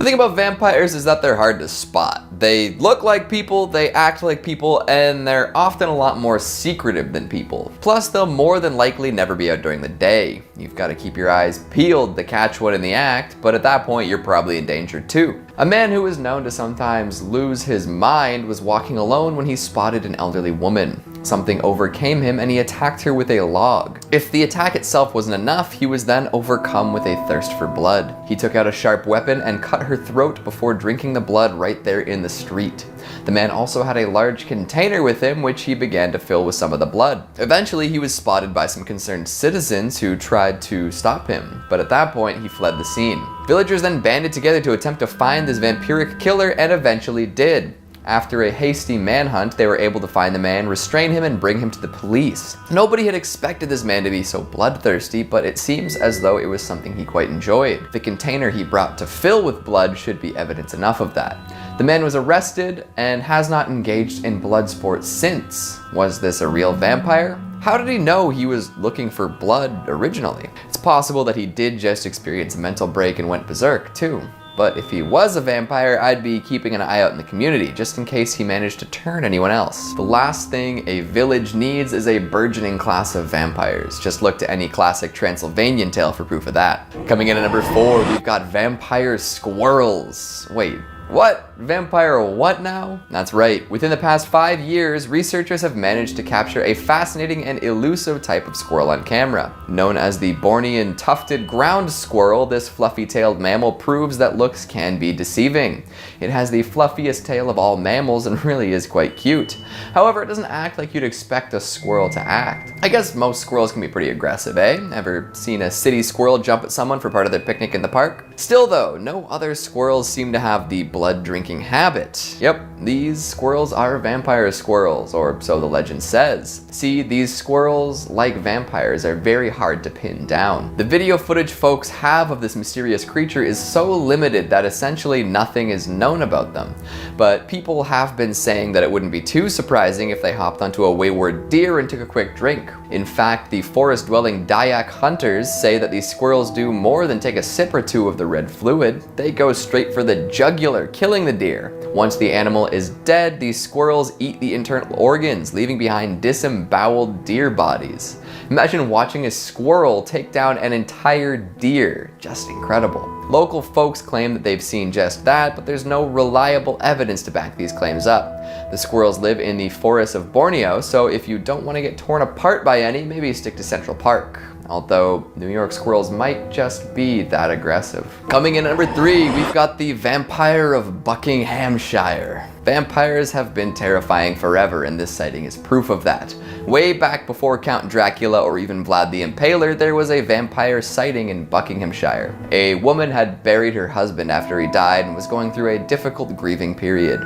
The thing about vampires is that they're hard to spot. They look like people, they act like people, and they're often a lot more secretive than people. Plus, they'll more than likely never be out during the day. You've got to keep your eyes peeled to catch one in the act, but at that point you're probably in danger too. A man who was known to sometimes lose his mind was walking alone when he spotted an elderly woman. Something overcame him and he attacked her with a log. If the attack itself wasn't enough, he was then overcome with a thirst for blood. He took out a sharp weapon and cut her throat before drinking the blood right there in the street. The man also had a large container with him which he began to fill with some of the blood. Eventually he was spotted by some concerned citizens who tried to stop him, but at that point he fled the scene. Villagers then banded together to attempt to find this vampiric killer and eventually did. After a hasty manhunt, they were able to find the man, restrain him, and bring him to the police. Nobody had expected this man to be so bloodthirsty, but it seems as though it was something he quite enjoyed. The container he brought to fill with blood should be evidence enough of that. The man was arrested and has not engaged in blood sports since. Was this a real vampire? How did he know he was looking for blood originally? It's possible that he did just experience a mental break and went berserk too. But if he was a vampire, I'd be keeping an eye out in the community, just in case he managed to turn anyone else. The last thing a village needs is a burgeoning class of vampires. Just look to any classic Transylvanian tale for proof of that. Coming in at number 4, we've got vampire squirrels. Wait, what? Vampire what now? That's right. Within the past 5 years, researchers have managed to capture a fascinating and elusive type of squirrel on camera. Known as the Bornean tufted ground squirrel, this fluffy-tailed mammal proves that looks can be deceiving. It has the fluffiest tail of all mammals and really is quite cute. However, it doesn't act like you'd expect a squirrel to act. I guess most squirrels can be pretty aggressive, eh? Ever seen a city squirrel jump at someone for part of their picnic in the park? Still though, no other squirrels seem to have the blood-drinking habit. Yep, these squirrels are vampire squirrels, or so the legend says. See, these squirrels, like vampires, are very hard to pin down. The video footage folks have of this mysterious creature is so limited that essentially nothing is known about them. But people have been saying that it wouldn't be too surprising if they hopped onto a wayward deer and took a quick drink. In fact, the forest-dwelling Dayak hunters say that these squirrels do more than take a sip or two of the red fluid. They go straight for the jugular, killing the deer. Once the animal is dead, these squirrels eat the internal organs, leaving behind disemboweled deer bodies. Imagine watching a squirrel take down an entire deer. Just incredible. Local folks claim that they've seen just that, but there's no reliable evidence to back these claims up. The squirrels live in the forests of Borneo, so if you don't want to get torn apart by any, maybe stick to Central Park. Although New York squirrels might just be that aggressive. Coming in at number 3, we've got the Vampire of Buckinghamshire. Vampires have been terrifying forever, and this sighting is proof of that. Way back before Count Dracula or even Vlad the Impaler, there was a vampire sighting in Buckinghamshire. A woman had buried her husband after he died and was going through a difficult grieving period.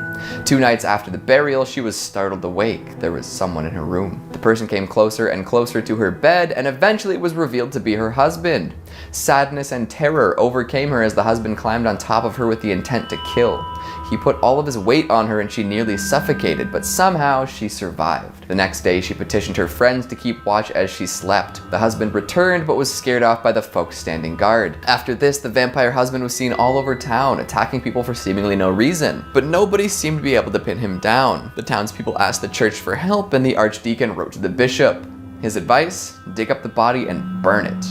2 nights after the burial, she was startled awake. There was someone in her room. The person came closer and closer to her bed, and eventually it was revealed to be her husband. Sadness and terror overcame her as the husband climbed on top of her with the intent to kill. He put all of his weight on her and she nearly suffocated, but somehow she survived. The next day, she petitioned her friends to keep watch as she slept. The husband returned but was scared off by the folks standing guard. After this, the vampire husband was seen all over town, attacking people for seemingly no reason. But nobody seemed to be able to pin him down. The townspeople asked the church for help and the archdeacon wrote to the bishop. His advice? Dig up the body and burn it.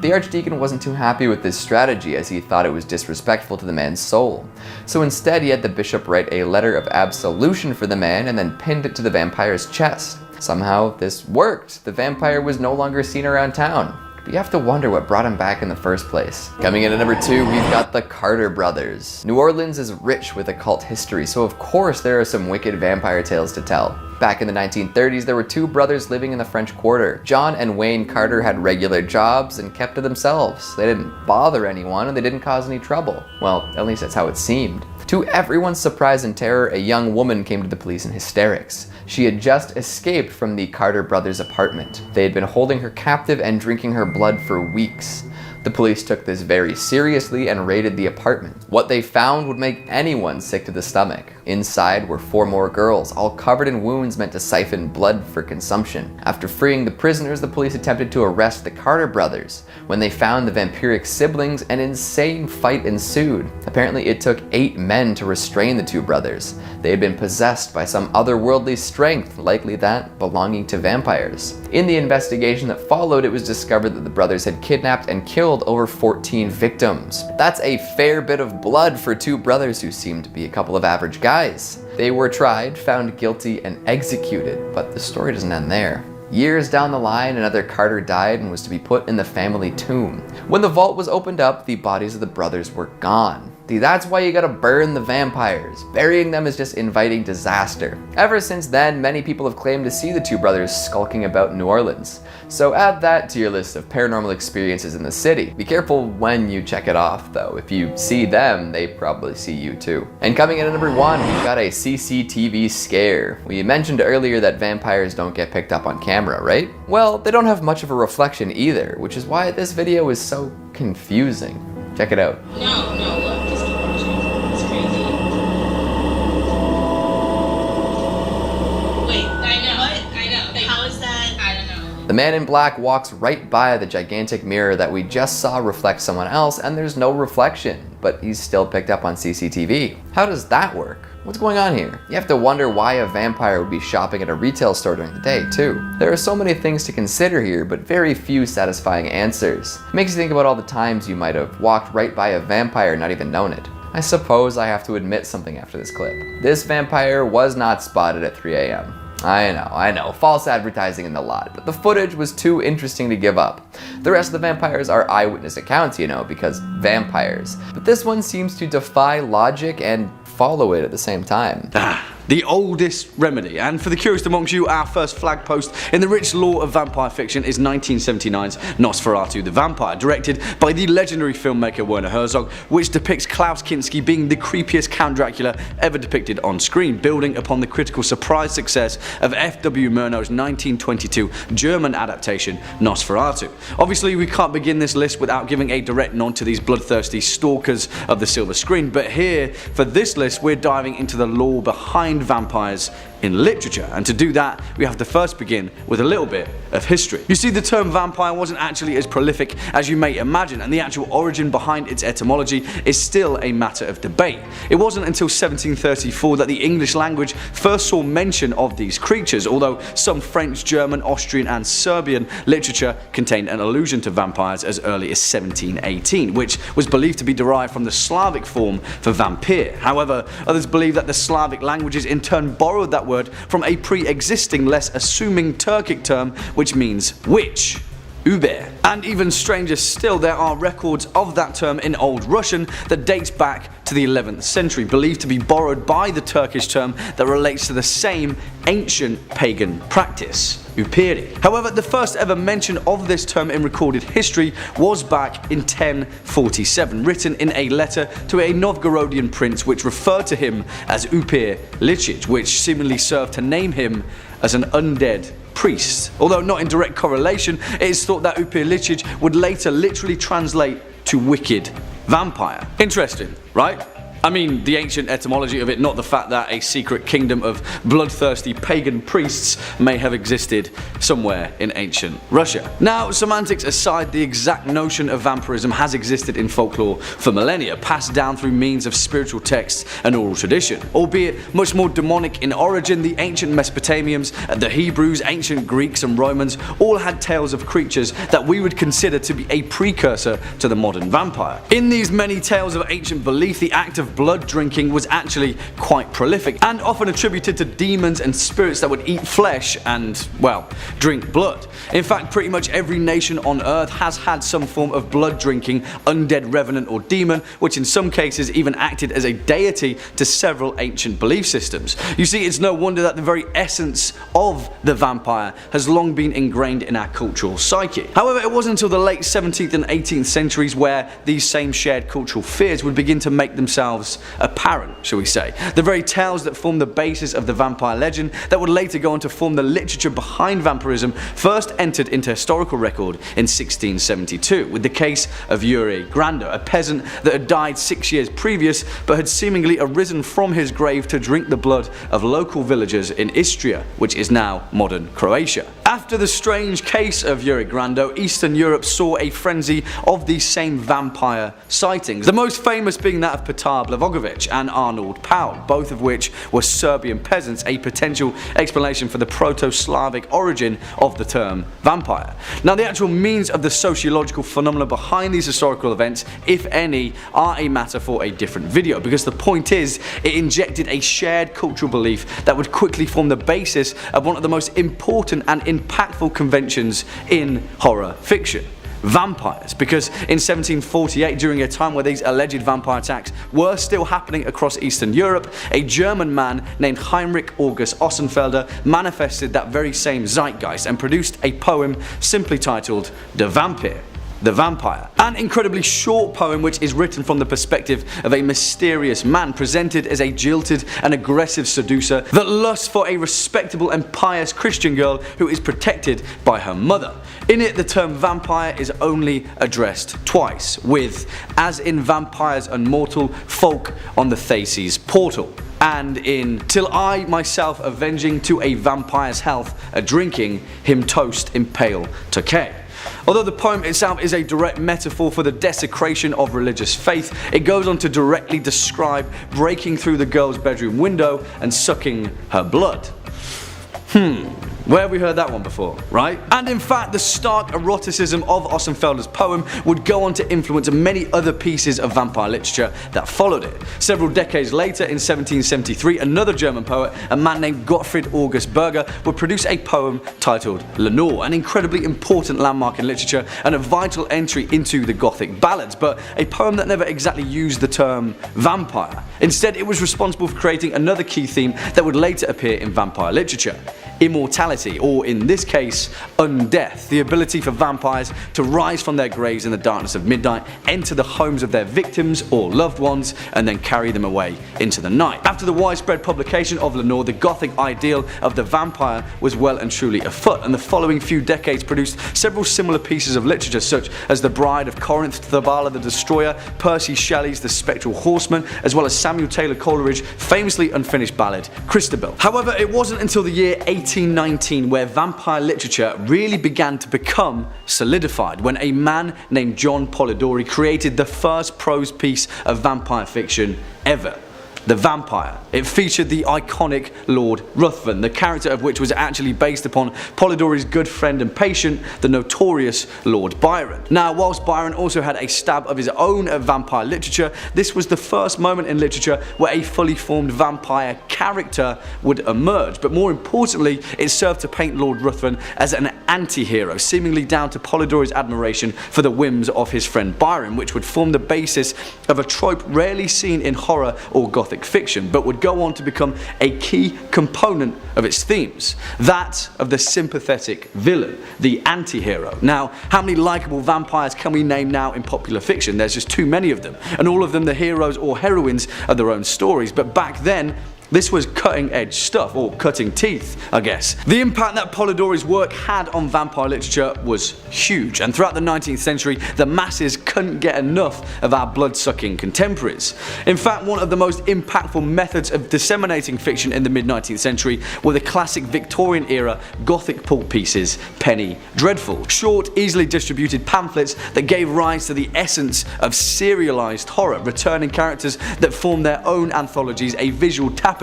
The archdeacon wasn't too happy with this strategy as he thought it was disrespectful to the man's soul. So instead he had the bishop write a letter of absolution for the man and then pinned it to the vampire's chest. Somehow this worked. The vampire was no longer seen around town. But you have to wonder what brought him back in the first place. Coming in at number 2, we've got the Carter brothers. New Orleans is rich with occult history, so of course there are some wicked vampire tales to tell. Back in the 1930s, there were 2 brothers living in the French Quarter. John and Wayne Carter had regular jobs and kept to themselves. They didn't bother anyone and they didn't cause any trouble. Well, at least that's how it seemed. To everyone's surprise and terror, a young woman came to the police in hysterics. She had just escaped from the Carter brothers' apartment. They had been holding her captive and drinking her blood for weeks. The police took this very seriously and raided the apartment. What they found would make anyone sick to the stomach. Inside were 4 more girls, all covered in wounds meant to siphon blood for consumption. After freeing the prisoners, the police attempted to arrest the Carter brothers. When they found the vampiric siblings, an insane fight ensued. Apparently it took 8 men to restrain the 2 brothers. They had been possessed by some otherworldly strength, likely that belonging to vampires. In the investigation that followed, it was discovered that the brothers had kidnapped and killed over 14 victims. That's a fair bit of blood for 2 brothers who seemed to be a couple of average guys. They were tried, found guilty, and executed, but the story doesn't end there. Years down the line, another Carter died and was to be put in the family tomb. When the vault was opened up, the bodies of the brothers were gone. See, that's why you gotta burn the vampires. Burying them is just inviting disaster. Ever since then, many people have claimed to see the 2 brothers skulking about New Orleans. So add that to your list of paranormal experiences in the city. Be careful when you check it off, though. If you see them, they probably see you too. And coming in at number 1, we've got a CCTV scare. We mentioned earlier that vampires don't get picked up on camera, right? Well, they don't have much of a reflection either, which is why this video is so confusing. Check it out. No, look, just keep watching. It's crazy. Wait, I know. What? I know. Like, how is that? I don't know. The man in black walks right by the gigantic mirror that we just saw reflect someone else, and there's no reflection, but he's still picked up on CCTV. How does that work? What's going on here? You have to wonder why a vampire would be shopping at a retail store during the day, too. There are so many things to consider here, but very few satisfying answers. It makes you think about all the times you might have walked right by a vampire and not even known it. I suppose I have to admit something after this clip. This vampire was not spotted at 3 a.m. I know, false advertising in the lot, but the footage was too interesting to give up. The rest of the vampires are eyewitness accounts, you know, because vampires. But this one seems to defy logic and follow it at the same time. The oldest remedy, and for the curious amongst you, our first flag post in the rich lore of vampire fiction is 1979's Nosferatu the Vampire, directed by the legendary filmmaker Werner Herzog, which depicts Klaus Kinski being the creepiest Count Dracula ever depicted on screen, building upon the critical surprise success of F.W. Murnau's 1922 German adaptation Nosferatu. Obviously, we can't begin this list without giving a direct nod to these bloodthirsty stalkers of the silver screen, but here, for this list, we're diving into the lore behind vampires in literature, and to do that we have to first begin with a little bit of history. You see, the term vampire wasn't actually as prolific as you may imagine, and the actual origin behind its etymology is still a matter of debate. It wasn't until 1734 that the English language first saw mention of these creatures, although some French, German, Austrian and Serbian literature contained an allusion to vampires as early as 1718, which was believed to be derived from the Slavic form for vampire. However, others believe that the Slavic languages in turn borrowed that word from a pre-existing, less assuming Turkic term which means witch, Uber. And even stranger still, there are records of that term in Old Russian that dates back to the 11th century, believed to be borrowed by the Turkish term that relates to the same ancient pagan practice, Upiri. However, the first ever mention of this term in recorded history was back in 1047, written in a letter to a Novgorodian prince which referred to him as Upir Lichich, which seemingly served to name him as an undead priest. Although not in direct correlation, it is thought that Upir Lichich would later literally translate to wicked vampire. Interesting, right? I mean, the ancient etymology of it, not the fact that a secret kingdom of bloodthirsty pagan priests may have existed somewhere in ancient Russia. Now, semantics aside, the exact notion of vampirism has existed in folklore for millennia, passed down through means of spiritual texts and oral tradition. Albeit much more demonic in origin, the ancient Mesopotamians, the Hebrews, ancient Greeks and Romans all had tales of creatures that we would consider to be a precursor to the modern vampire. In these many tales of ancient belief, the act of blood drinking was actually quite prolific and often attributed to demons and spirits that would eat flesh and, well, drink blood. In fact, pretty much every nation on earth has had some form of blood drinking undead revenant or demon, which in some cases even acted as a deity to several ancient belief systems. You see, it's no wonder that the very essence of the vampire has long been ingrained in our cultural psyche. However, it wasn't until the late 17th and 18th centuries where these same shared cultural fears would begin to make themselves themselves apparent, shall we say. The very tales that form the basis of the vampire legend that would later go on to form the literature behind vampirism first entered into historical record in 1672 with the case of Eerie, a peasant that had died 6 years previous but had seemingly arisen from his grave to drink the blood of local villagers in Istria, which is now modern Croatia. After the strange case of Eerie, Eastern Europe saw a frenzy of these same vampire sightings, the most famous being that of Petar Blavovic and Arnold Paul, both of which were Serbian peasants, a potential explanation for the Proto-Slavic origin of the term vampire. Now, the actual means of the sociological phenomena behind these historical events, if any, are a matter for a different video, because the point is, it injected a shared cultural belief that would quickly form the basis of one of the most important and impactful conventions in horror fiction: vampires. Because in 1748, during a time where these alleged vampire attacks were still happening across Eastern Europe, a German man named Heinrich August Ossenfelder manifested that very same zeitgeist and produced a poem simply titled The Vampire. An incredibly short poem which is written from the perspective of a mysterious man presented as a jilted and aggressive seducer that lusts for a respectable and pious Christian girl who is protected by her mother. In it, the term vampire is only addressed twice, with "as in vampires unmortal, folk on the Theses portal," and in "till I myself avenging to a vampire's health, a drinking him toast impale Tokay." Although the poem itself is a direct metaphor for the desecration of religious faith, it goes on to directly describe breaking through the girl's bedroom window and sucking her blood. Where have we heard that one before, right? And in fact, the stark eroticism of Ossenfelder's poem would go on to influence many other pieces of vampire literature that followed it. Several decades later, in 1773, another German poet, a man named Gottfried August Berger, would produce a poem titled Lenore, an incredibly important landmark in literature and a vital entry into the Gothic ballads, but a poem that never exactly used the term vampire. Instead, it was responsible for creating another key theme that would later appear in vampire literature: immortality, or in this case, undeath, the ability for vampires to rise from their graves in the darkness of midnight, enter the homes of their victims or loved ones, and then carry them away into the night. After the widespread publication of Lenore, the Gothic ideal of the vampire was well and truly afoot, and the following few decades produced several similar pieces of literature, such as The Bride of Corinth, Thabala the Destroyer, Percy Shelley's The Spectral Horseman, as well as Samuel Taylor Coleridge's famously unfinished ballad, Christabel. However, it wasn't until the year 1819 where vampire literature really began to become solidified, when a man named John Polidori created the first prose piece of vampire fiction ever: The Vampire. It featured the iconic Lord Ruthin, the character of which was actually based upon Polidori's good friend and patient, the notorious Lord Byron. Now, whilst Byron also had a stab of his own at vampire literature, this was the first moment in literature where a fully formed vampire character would emerge, but more importantly, it served to paint Lord Ruthin as an anti-hero, seemingly down to Polidori's admiration for the whims of his friend Byron, which would form the basis of a trope rarely seen in horror or Gothic fiction, but would go on to become a key component of its themes, that of the sympathetic villain, the anti-hero. Now, how many likeable vampires can we name now in popular fiction? There's just too many of them, and all of them the heroes or heroines of their own stories, but back then, this was cutting edge stuff, or cutting teeth, I guess. The impact that Polidori's work had on vampire literature was huge, and throughout the 19th century, the masses couldn't get enough of our blood-sucking contemporaries. In fact, one of the most impactful methods of disseminating fiction in the mid-19th century were the classic Victorian era Gothic pulp pieces, penny dreadful. Short, easily distributed pamphlets that gave rise to the essence of serialized horror, returning characters that formed their own anthologies, a visual tapestry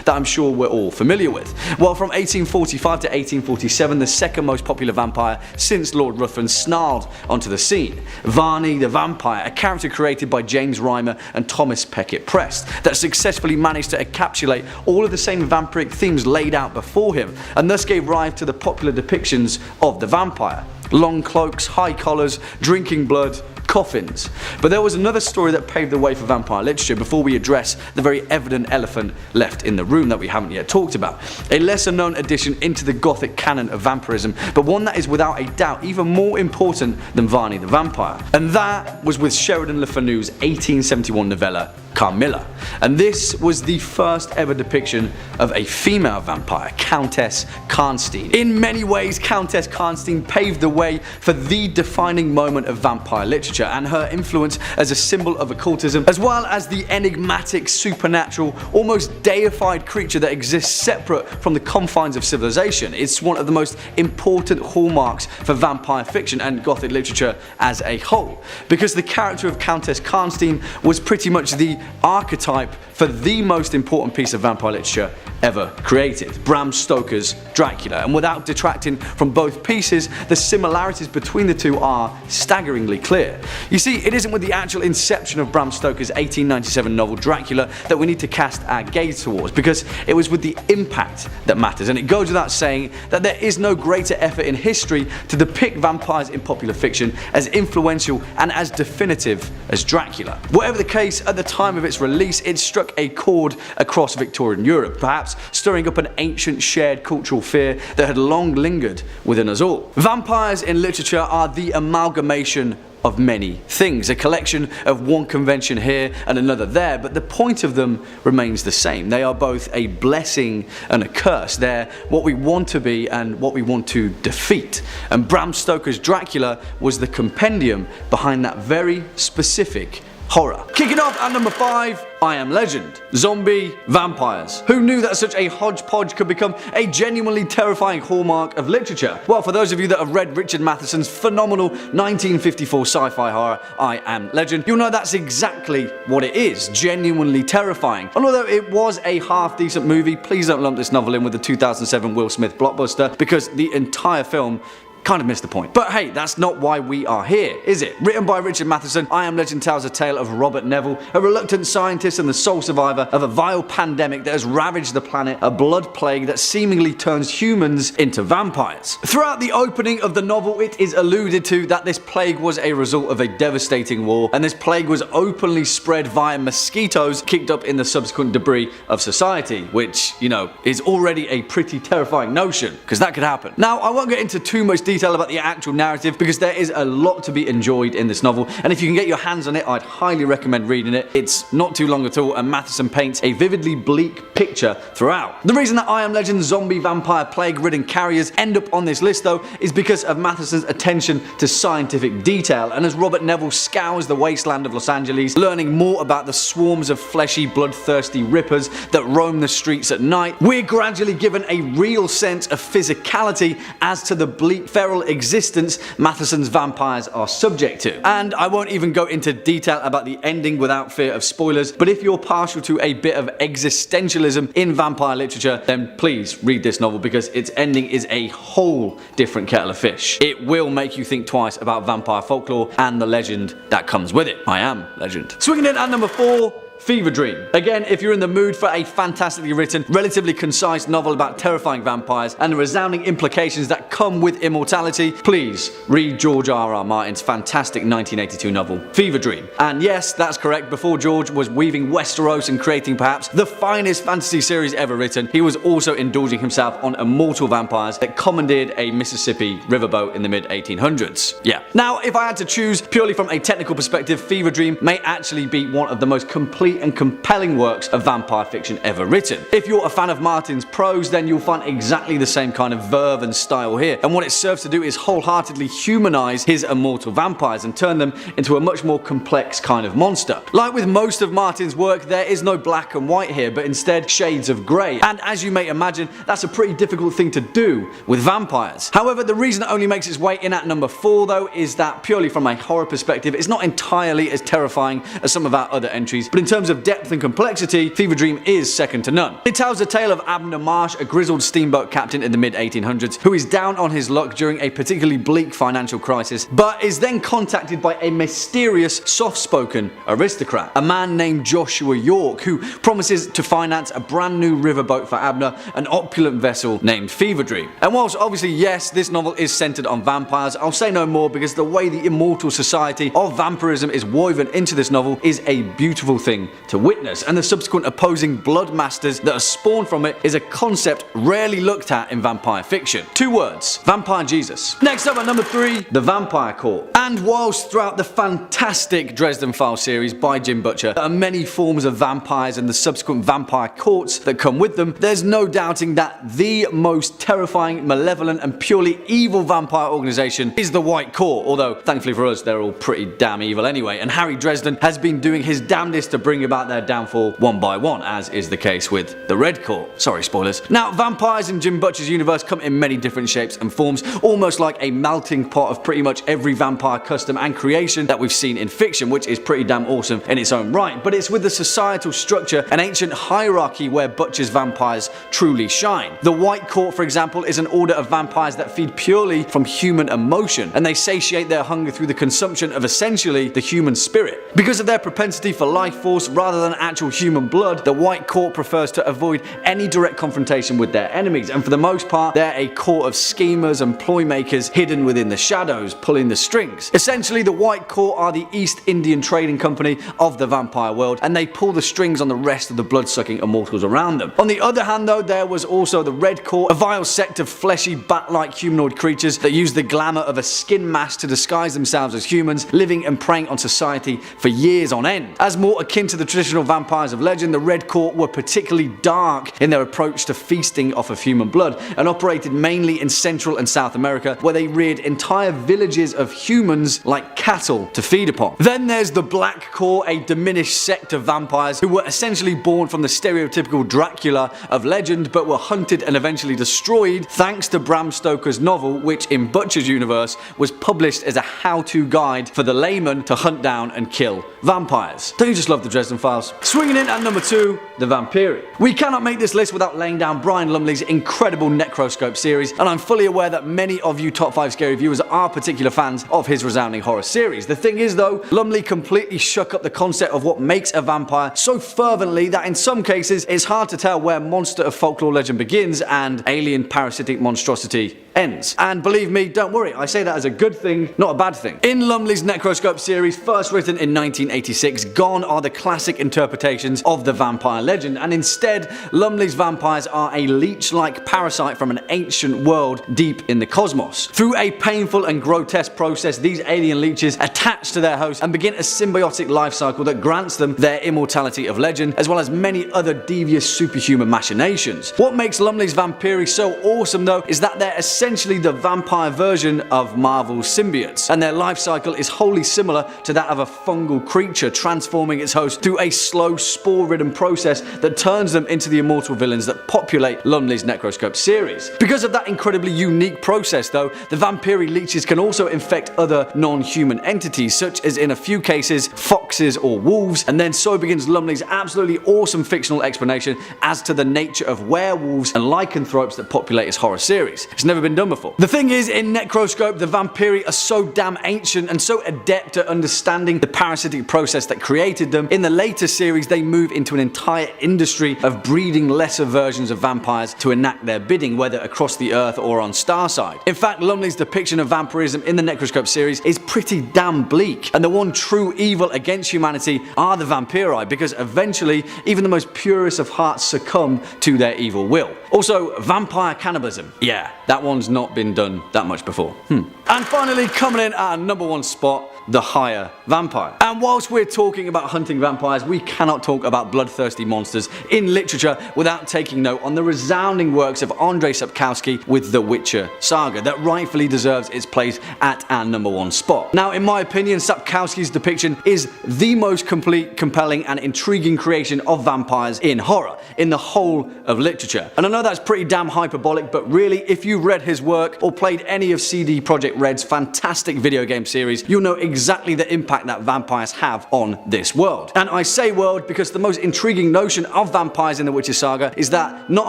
that I'm sure we're all familiar with. Well, from 1845 to 1847, the second most popular vampire since Lord Ruthin snarled onto the scene: Varney the Vampire, a character created by James Reimer and Thomas Peckett Prest that successfully managed to encapsulate all of the same vampiric themes laid out before him, and thus gave rise to the popular depictions of the vampire. Long cloaks, high collars, drinking blood, coffins. But there was another story that paved the way for vampire literature before we address the very evident elephant left in the room that we haven't yet talked about. A lesser known addition into the gothic canon of vampirism, but one that is without a doubt even more important than Varney the Vampire. And that was with Sheridan Le Fanu's 1871 novella Carmilla. And this was the first ever depiction of a female vampire, Countess Karnstein. In many ways, Countess Karnstein paved the way for the defining moment of vampire literature, and her influence as a symbol of occultism, as well as the enigmatic, supernatural, almost deified creature that exists separate from the confines of civilization. It's one of the most important hallmarks for vampire fiction and gothic literature as a whole, because the character of Countess Karnstein was pretty much the archetype for the most important piece of vampire literature ever created, Bram Stoker's Dracula. And without detracting from both pieces, the similarities between the two are staggeringly clear. You see, it isn't with the actual inception of Bram Stoker's 1897 novel Dracula that we need to cast our gaze towards, because it was with the impact that matters, and it goes without saying that there is no greater effort in history to depict vampires in popular fiction as influential and as definitive as Dracula. Whatever the case, at the time of its release, it struck a chord across Victorian Europe, perhaps stirring up an ancient shared cultural fear that had long lingered within us all. Vampires in literature are the amalgamation of many things, a collection of one convention here and another there, but the point of them remains the same. They are both a blessing and a curse. They're what we want to be and what we want to defeat. And Bram Stoker's Dracula was the compendium behind that very specific horror. Kicking off at number 5, I Am Legend. Zombie vampires. Who knew that such a hodgepodge could become a genuinely terrifying hallmark of literature? Well, for those of you that have read Richard Matheson's phenomenal 1954 sci-fi horror I Am Legend, you'll know that's exactly what it is, genuinely terrifying. And although it was a half-decent movie, please don't lump this novel in with the 2007 Will Smith blockbuster, because the entire film kind of missed the point. But hey, that's not why we are here, is it? Written by Richard Matheson, I Am Legend tells a tale of Robert Neville, a reluctant scientist and the sole survivor of a vile pandemic that has ravaged the planet, a blood plague that seemingly turns humans into vampires. Throughout the opening of the novel, it is alluded to that this plague was a result of a devastating war, and this plague was openly spread via mosquitoes kicked up in the subsequent debris of society, which, you know, is already a pretty terrifying notion, because that could happen. Now, I won't get into too much detail about the actual narrative, because there is a lot to be enjoyed in this novel, and if you can get your hands on it, I'd highly recommend reading it. It's not too long at all, and Matheson paints a vividly bleak picture throughout. The reason that I Am Legend's zombie vampire plague-ridden carriers end up on this list, though, is because of Matheson's attention to scientific detail, and as Robert Neville scours the wasteland of Los Angeles, learning more about the swarms of fleshy, bloodthirsty rippers that roam the streets at night, we're gradually given a real sense of physicality as to the bleak, feral existence Matheson's vampires are subject to. And I won't even go into detail about the ending without fear of spoilers, but if you're partial to a bit of existentialism in vampire literature, then please read this novel, because its ending is a whole different kettle of fish. It will make you think twice about vampire folklore and the legend that comes with it. I Am Legend. Swinging in at number 4, Fever Dream. Again, if you're in the mood for a fantastically written, relatively concise novel about terrifying vampires and the resounding implications that come with immortality, please read George R.R. Martin's fantastic 1982 novel, Fever Dream. And yes, that's correct, before George was weaving Westeros and creating perhaps the finest fantasy series ever written, he was also indulging himself on immortal vampires that commandeered a Mississippi riverboat in the mid-1800s. Yeah. Now, if I had to choose purely from a technical perspective, Fever Dream may actually be one of the most complete and compelling works of vampire fiction ever written. If you're a fan of Martin's prose, then you'll find exactly the same kind of verve and style here, and what it serves to do is wholeheartedly humanize his immortal vampires and turn them into a much more complex kind of monster. Like with most of Martin's work, there is no black and white here, but instead shades of grey, and as you may imagine, that's a pretty difficult thing to do with vampires. However, the reason it only makes its way in at number 4 though is that purely from a horror perspective, it's not entirely as terrifying as some of our other entries, but in terms of depth and complexity, Fever Dream is second to none. It tells the tale of Abner Marsh, a grizzled steamboat captain in the mid-1800s, who is down on his luck during a particularly bleak financial crisis, but is then contacted by a mysterious, soft-spoken aristocrat, a man named Joshua York, who promises to finance a brand new riverboat for Abner, an opulent vessel named Fever Dream. And whilst obviously yes, this novel is centered on vampires, I'll say no more, because the way the immortal society of vampirism is woven into this novel is a beautiful thing to witness, and the subsequent opposing blood masters that are spawned from it is a concept rarely looked at in vampire fiction. 2 words: Vampire Jesus. Next up at number 3, the Vampire Court. And whilst throughout the fantastic Dresden Files series by Jim Butcher there are many forms of vampires and the subsequent vampire courts that come with them, there's no doubting that the most terrifying, malevolent and purely evil vampire organization is the White Court, although thankfully for us they're all pretty damn evil anyway, and Harry Dresden has been doing his damnedest to bring about their downfall one by one, as is the case with the Red Court. Sorry, spoilers. Now, vampires in Jim Butcher's universe come in many different shapes and forms, almost like a melting pot of pretty much every vampire custom and creation that we've seen in fiction, which is pretty damn awesome in its own right. But it's with the societal structure and ancient hierarchy where Butcher's vampires truly shine. The White Court, for example, is an order of vampires that feed purely from human emotion, and they satiate their hunger through the consumption of essentially the human spirit. Because of their propensity for life force rather than actual human blood, the White Court prefers to avoid any direct confrontation with their enemies, and for the most part they're a court of schemers and ploy makers hidden within the shadows, pulling the strings. Essentially, the White Court are the East Indian trading company of the vampire world, and they pull the strings on the rest of the blood-sucking immortals around them. On the other hand though, there was also the Red Court, a vile sect of fleshy, bat-like humanoid creatures that use the glamour of a skin mask to disguise themselves as humans, living and preying on society for years on end. As more akin to the traditional vampires of legend, the Red Court were particularly dark in their approach to feasting off of human blood, and operated mainly in Central and South America, where they reared entire villages of humans like cattle to feed upon. Then there's the Black Court, a diminished sect of vampires who were essentially born from the stereotypical Dracula of legend, but were hunted and eventually destroyed thanks to Bram Stoker's novel, which in Butcher's universe was published as a how-to guide for the layman to hunt down and kill vampires. Don't you just love the Dresden Files? Swinging in at number 2, the Vampiri. We cannot make this list without laying down Brian Lumley's incredible Necroscope series, and I'm fully aware that many of you Top 5 Scary viewers are particular fans of his resounding horror series. The thing is though, Lumley completely shook up the concept of what makes a vampire so fervently that in some cases it's hard to tell where monster of folklore legend begins and alien parasitic monstrosity ends. And believe me, don't worry, I say that as a good thing, not a bad thing. In Lumley's Necroscope series, first written in 1986, gone are the classic interpretations of the vampire legend, and instead Lumley's vampires are a leech-like parasite from an ancient world deep in the cosmos. Through a painful and grotesque process, these alien leeches attach to their host and begin a symbiotic life cycle that grants them their immortality of legend, as well as many other devious superhuman machinations. What makes Lumley's Vampiri so awesome though is that they're essentially the vampire version of Marvel's symbiotes, and their life cycle is wholly similar to that of a fungal creature transforming its host through a slow spore-ridden process that turns them into the immortal villains that populate Lumley's Necroscope series. Because of that incredibly unique process though, the Vampiri leeches can also infect other non-human entities, such as in a few cases foxes or wolves, and then so begins Lumley's absolutely awesome fictional explanation as to the nature of werewolves and lycanthropes that populate his horror series. It's never been done before. The thing is, in Necroscope, the Vampiri are so damn ancient and so adept at understanding the parasitic process that created them. In the later series, they move into an entire industry of breeding lesser versions of vampires to enact their bidding, whether across the earth or on Starside. In fact, Lumley's depiction of vampirism in the Necroscope series is pretty damn bleak, and the one true evil against humanity are the Vampiri, because eventually even the most purest of hearts succumb to their evil will. Also, vampire cannibalism. Yeah, that one's not been done that much before. And finally, coming in at our number 1 spot, the higher vampire. And whilst we're talking about hunting vampires, we cannot talk about bloodthirsty monsters in literature without taking note on the resounding works of Andrzej Sapkowski with the Witcher saga that rightfully deserves its place at our number 1 spot. Now, in my opinion, Sapkowski's depiction is the most complete, compelling and intriguing creation of vampires in horror, in the whole of literature. And I know that's pretty damn hyperbolic, but really, if you read his work or played any of CD Projekt Red's fantastic video game series, you'll know exactly exactly the impact that vampires have on this world. And I say world because the most intriguing notion of vampires in the Witcher saga is that, not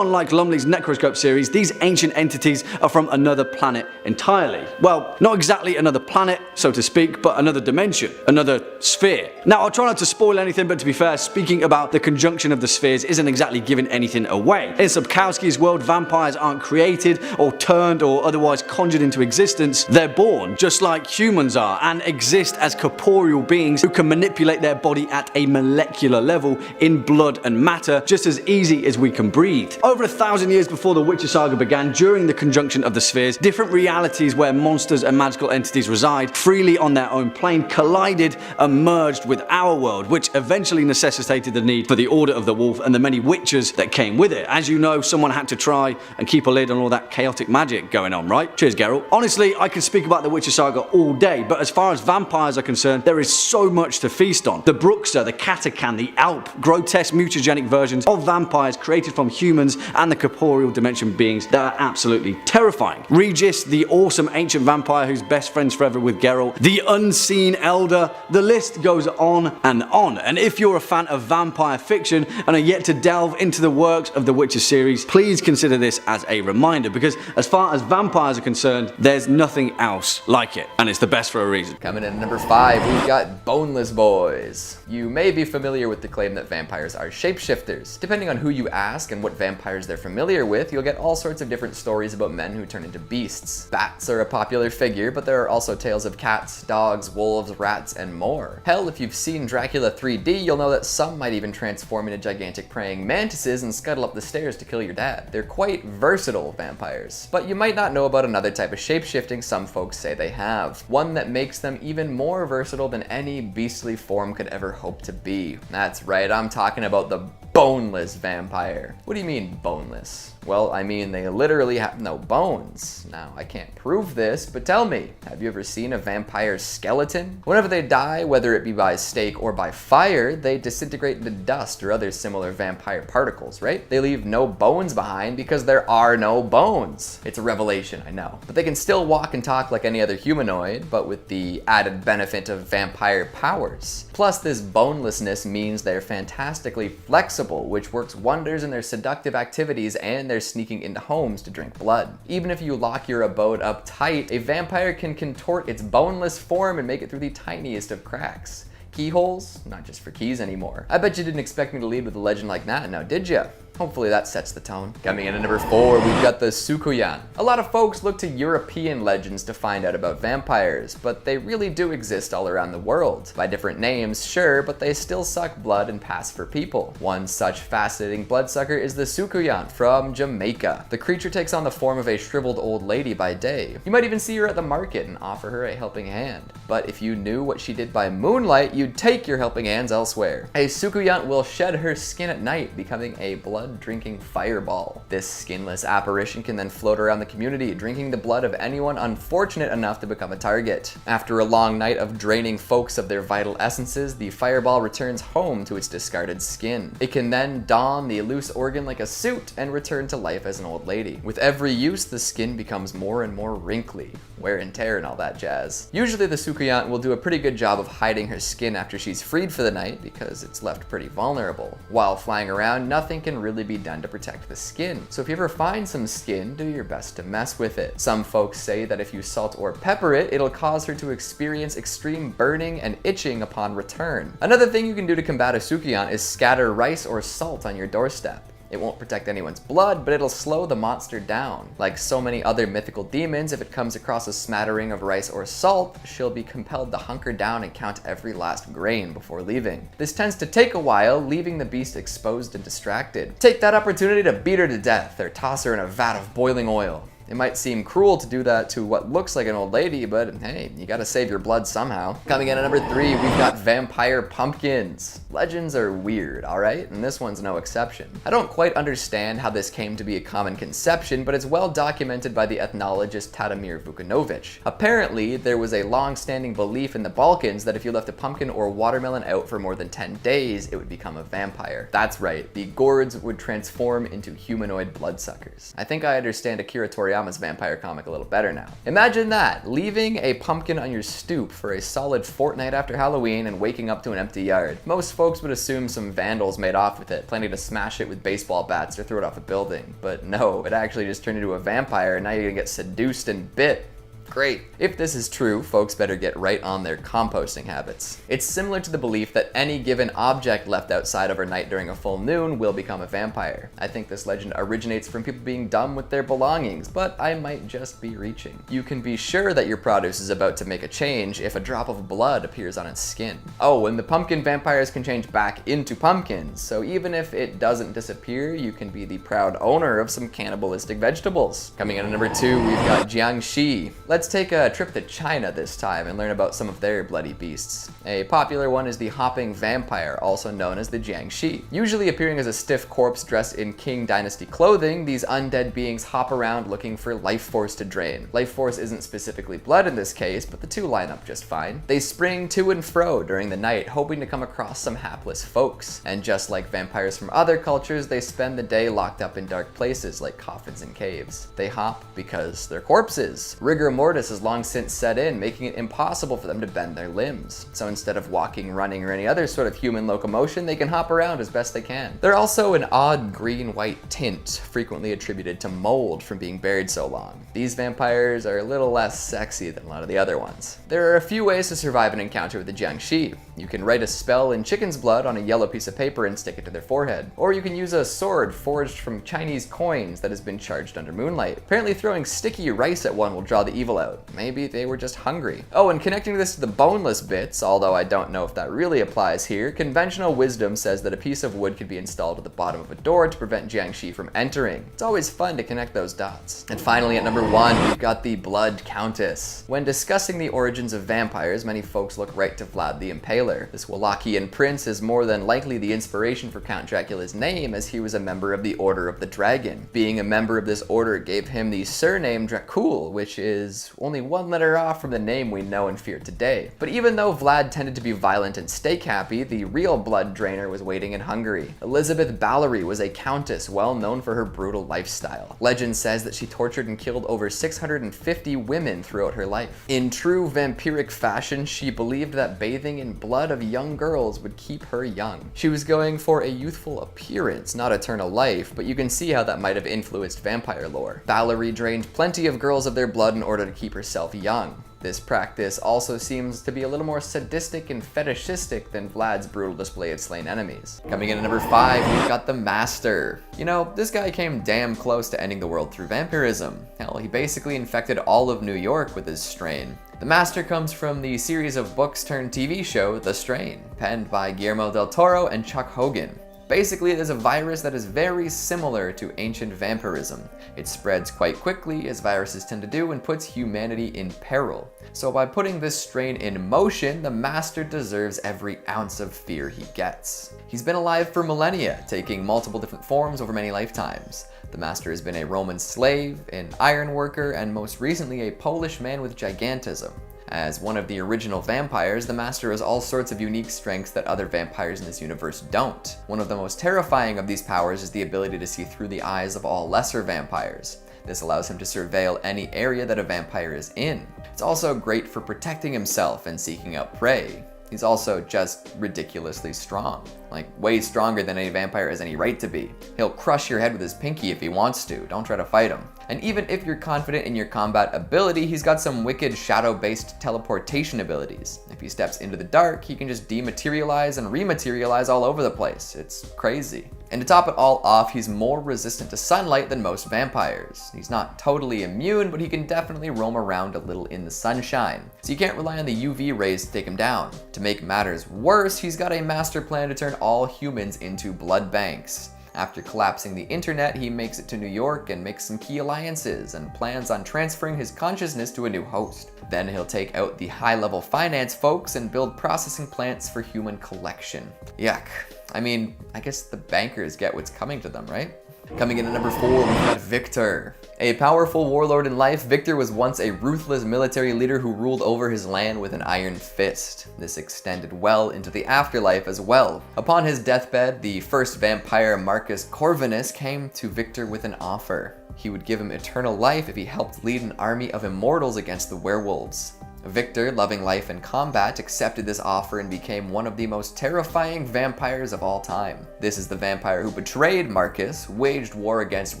unlike Lumley's Necroscope series, these ancient entities are from another planet entirely. Well, not exactly another planet, so to speak, but another dimension, another sphere. Now, I'll try not to spoil anything, but to be fair, speaking about the conjunction of the spheres isn't exactly giving anything away. In Sapkowski's world, vampires aren't created or turned or otherwise conjured into existence. They're born, just like humans are, and exist as corporeal beings who can manipulate their body at a molecular level in blood and matter, just as easy as we can breathe. Over 1,000 years before the Witcher saga began, during the conjunction of the spheres, different realities where monsters and magical entities reside freely on their own plane collided and merged with our world, which eventually necessitated the need for the Order of the Wolf and the many witchers that came with it. As you know, someone had to try and keep a lid on all that chaotic magic going on, right? Cheers, Geralt. Honestly, I can speak about the Witcher saga all day, but as far as vampires are concerned, there is so much to feast on. The Bruxa, the Katakan, the Alp, grotesque mutagenic versions of vampires created from humans and the corporeal dimension beings that are absolutely terrifying. Regis, the awesome ancient vampire who's best friends forever with Geralt, the unseen elder, the list goes on and on. And if you're a fan of vampire fiction and are yet to delve into the works of the Witcher series, please consider this as a reminder, because as far as vampires are concerned, there's nothing else like it, and it's the best for a reason. Coming in at number 5, we've got Boneless Boys. You may be familiar with the claim that vampires are shapeshifters. Depending on who you ask and what vampires they're familiar with, you'll get all sorts of different stories about men who turn into beasts. Bats are a popular figure, but there are also tales of cats, dogs, wolves, rats, and more. Hell, if you've seen Dracula 3D, you'll know that some might even transform into gigantic praying mantises and scuttle up the stairs to kill your dad. They're quite versatile vampires. But you might not know about another type of shapeshifting some folks say they have. One that makes them even more versatile than any beastly form could ever hope to be. That's right, I'm talking about the boneless vampire. What do you mean boneless? Well, I mean they literally have no bones. Now, I can't prove this, but tell me, have you ever seen a vampire's skeleton? Whenever they die, whether it be by stake or by fire, they disintegrate into dust or other similar vampire particles, right? They leave no bones behind because there are no bones. It's a revelation, I know. But they can still walk and talk like any other humanoid, but with the added benefit of vampire powers. Plus, this bonelessness means they're fantastically flexible, which works wonders in their seductive activities and their sneaking into homes to drink blood. Even if you lock your abode up tight, a vampire can contort its boneless form and make it through the tiniest of cracks. Keyholes? Not just for keys anymore. I bet you didn't expect me to lead with a legend like that, now did ya? Hopefully that sets the tone. Coming in at number 4, we've got the Sukuyan. A lot of folks look to European legends to find out about vampires, but they really do exist all around the world. By different names, sure, but they still suck blood and pass for people. One such fascinating bloodsucker is the Sukuyan from Jamaica. The creature takes on the form of a shriveled old lady by day. You might even see her at the market and offer her a helping hand. But if you knew what she did by moonlight, you'd take your helping hands elsewhere. A Sukuyan will shed her skin at night, becoming a blood-drinking fireball. This skinless apparition can then float around the community, drinking the blood of anyone unfortunate enough to become a target. After a long night of draining folks of their vital essences, the fireball returns home to its discarded skin. It can then don the loose organ like a suit and return to life as an old lady. With every use, the skin becomes more and more wrinkly, wear and tear and all that jazz. Usually the Sukuyan will do a pretty good job of hiding her skin after she's freed for the night because it's left pretty vulnerable. While flying around, nothing can really be done to protect the skin. So if you ever find some skin, do your best to mess with it. Some folks say that if you salt or pepper it, it'll cause her to experience extreme burning and itching upon return. Another thing you can do to combat a Sukuyan is scatter rice or salt on your doorstep. It won't protect anyone's blood, but it'll slow the monster down. Like so many other mythical demons, if it comes across a smattering of rice or salt, she'll be compelled to hunker down and count every last grain before leaving. This tends to take a while, leaving the beast exposed and distracted. Take that opportunity to beat her to death or toss her in a vat of boiling oil. It might seem cruel to do that to what looks like an old lady, but hey, you gotta save your blood somehow. Coming in at number 3, we've got vampire pumpkins. Legends are weird, alright? And this one's no exception. I don't quite understand how this came to be a common conception, but it's well documented by the ethnologist Tadimir Vukanovich. Apparently, there was a long-standing belief in the Balkans that if you left a pumpkin or watermelon out for more than 10 days, it would become a vampire. That's right, the gourds would transform into humanoid bloodsuckers. I think I understand Akira Toriyama Toriyama's vampire comic a little better now. Imagine that, leaving a pumpkin on your stoop for a solid fortnight after Halloween and waking up to an empty yard. Most folks would assume some vandals made off with it, planning to smash it with baseball bats or throw it off a building. But no, it actually just turned into a vampire, and now you're gonna get seduced and bit. Great. If this is true, folks better get right on their composting habits. It's similar to the belief that any given object left outside overnight during a full moon will become a vampire. I think this legend originates from people being dumb with their belongings, but I might just be reaching. You can be sure that your produce is about to make a change if a drop of blood appears on its skin. Oh, and the pumpkin vampires can change back into pumpkins, so even if it doesn't disappear, you can be the proud owner of some cannibalistic vegetables. Coming in at number 2, we've got Jiangxi. Let's take a trip to China this time and learn about some of their bloody beasts. A popular one is the hopping vampire, also known as the Jiangxi. Usually appearing as a stiff corpse dressed in Qing Dynasty clothing, these undead beings hop around looking for life force to drain. Life force isn't specifically blood in this case, but the two line up just fine. They spring to and fro during the night, hoping to come across some hapless folks. And just like vampires from other cultures, they spend the day locked up in dark places like coffins and caves. They hop because they're corpses. Rigor mortis has long since set in, making it impossible for them to bend their limbs. So instead of walking, running, or any other sort of human locomotion, they can hop around as best they can. They're also an odd green-white tint, frequently attributed to mold from being buried so long. These vampires are a little less sexy than a lot of the other ones. There are a few ways to survive an encounter with the Jiangxi. You can write a spell in chicken's blood on a yellow piece of paper and stick it to their forehead. Or you can use a sword forged from Chinese coins that has been charged under moonlight. Apparently throwing sticky rice at one will draw the evil out. Maybe they were just hungry. Oh, and connecting this to the boneless bits, although I don't know if that really applies here, conventional wisdom says that a piece of wood could be installed at the bottom of a door to prevent Jiangxi from entering. It's always fun to connect those dots. And finally, at number 1, we've got the Blood Countess. When discussing the origins of vampires, many folks look right to Vlad the Impaler. This Wallachian prince is more than likely the inspiration for Count Dracula's name, as he was a member of the Order of the Dragon. Being a member of this order gave him the surname Dracula, which is only one letter off from the name we know and fear today. But even though Vlad tended to be violent and stake happy, the real blood drainer was waiting in Hungary. Elizabeth Ballery was a countess well known for her brutal lifestyle. Legend says that she tortured and killed over 650 women throughout her life. In true vampiric fashion, she believed that bathing in blood of young girls would keep her young. She was going for a youthful appearance, not eternal life, but you can see how that might have influenced vampire lore. Ballery drained plenty of girls of their blood in order to keep herself young. This practice also seems to be a little more sadistic and fetishistic than Vlad's brutal display of slain enemies. Coming in at number 5, we've got the Master. You know, this guy came damn close to ending the world through vampirism. Hell, he basically infected all of New York with his strain. The Master comes from the series of books turned TV show, The Strain, penned by Guillermo del Toro and Chuck Hogan. Basically, it is a virus that is very similar to ancient vampirism. It spreads quite quickly, as viruses tend to do, and puts humanity in peril. So by putting this strain in motion, the Master deserves every ounce of fear he gets. He's been alive for millennia, taking multiple different forms over many lifetimes. The Master has been a Roman slave, an iron worker, and most recently a Polish man with gigantism. As one of the original vampires, the Master has all sorts of unique strengths that other vampires in this universe don't. One of the most terrifying of these powers is the ability to see through the eyes of all lesser vampires. This allows him to surveil any area that a vampire is in. It's also great for protecting himself and seeking out prey. He's also just ridiculously strong. Like, way stronger than any vampire has any right to be. He'll crush your head with his pinky if he wants to, don't try to fight him. And even if you're confident in your combat ability, he's got some wicked shadow-based teleportation abilities. If he steps into the dark, he can just dematerialize and rematerialize all over the place. It's crazy. And to top it all off, he's more resistant to sunlight than most vampires. He's not totally immune, but he can definitely roam around a little in the sunshine. So you can't rely on the UV rays to take him down. To make matters worse, he's got a master plan to turn all humans into blood banks. After collapsing the internet, he makes it to New York and makes some key alliances and plans on transferring his consciousness to a new host. Then he'll take out the high-level finance folks and build processing plants for human collection. Yuck. I mean, I guess the bankers get what's coming to them, right? Coming in at number 4, we've got Victor. A powerful warlord in life, Victor was once a ruthless military leader who ruled over his land with an iron fist. This extended well into the afterlife as well. Upon his deathbed, the first vampire, Marcus Corvinus, came to Victor with an offer. He would give him eternal life if he helped lead an army of immortals against the werewolves. Victor, loving life and combat, accepted this offer and became one of the most terrifying vampires of all time. This is the vampire who betrayed Marcus, waged war against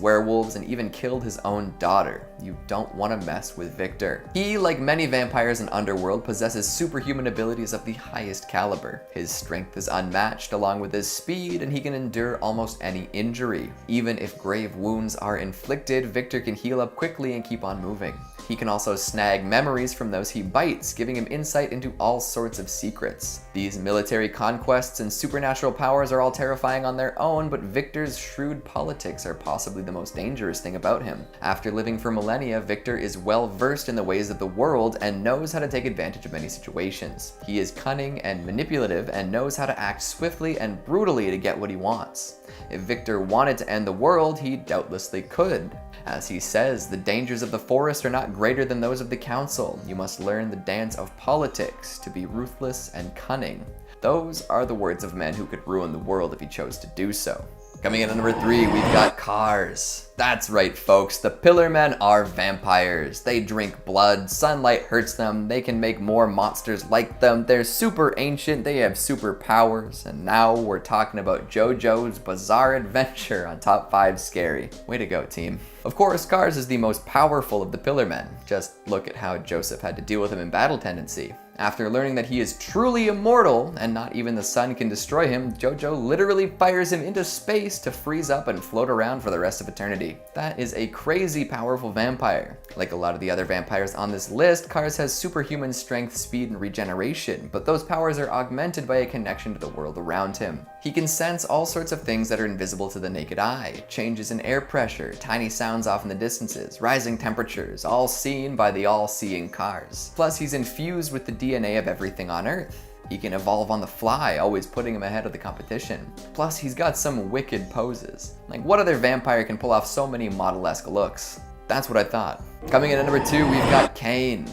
werewolves, and even killed his own daughter. You don't want to mess with Victor. He, like many vampires in Underworld, possesses superhuman abilities of the highest caliber. His strength is unmatched along with his speed, and he can endure almost any injury. Even if grave wounds are inflicted, Victor can heal up quickly and keep on moving. He can also snag memories from those he bites, giving him insight into all sorts of secrets. These military conquests and supernatural powers are all terrifying on their own, but Victor's shrewd politics are possibly the most dangerous thing about him. After living for millennia, Victor is well versed in the ways of the world and knows how to take advantage of many situations. He is cunning and manipulative and knows how to act swiftly and brutally to get what he wants. If Victor wanted to end the world, he doubtlessly could. As he says, the dangers of the forest are not greater than those of the council. You must learn the dance of politics to be ruthless and cunning. Those are the words of men who could ruin the world if he chose to do so. Coming in at number 3, we've got cars. That's right, folks, the Pillar Men are vampires. They drink blood, sunlight hurts them, they can make more monsters like them, they're super ancient, they have superpowers, and now we're talking about JoJo's Bizarre Adventure on Top 5 Scary. Way to go, team. Of course, Cars is the most powerful of the Pillar Men. Just look at how Joseph had to deal with him in Battle Tendency. After learning that he is truly immortal and not even the sun can destroy him, JoJo literally fires him into space to freeze up and float around for the rest of eternity. That is a crazy powerful vampire. Like a lot of the other vampires on this list, Cars has superhuman strength, speed, and regeneration, but those powers are augmented by a connection to the world around him. He can sense all sorts of things that are invisible to the naked eye, changes in air pressure, tiny sounds off in the distances, rising temperatures, all seen by the all-seeing Cars. Plus, he's infused with the DNA of everything on Earth. He can evolve on the fly, always putting him ahead of the competition. Plus, he's got some wicked poses. Like, what other vampire can pull off so many model-esque looks? That's what I thought. Coming in at number 2, we've got Cain.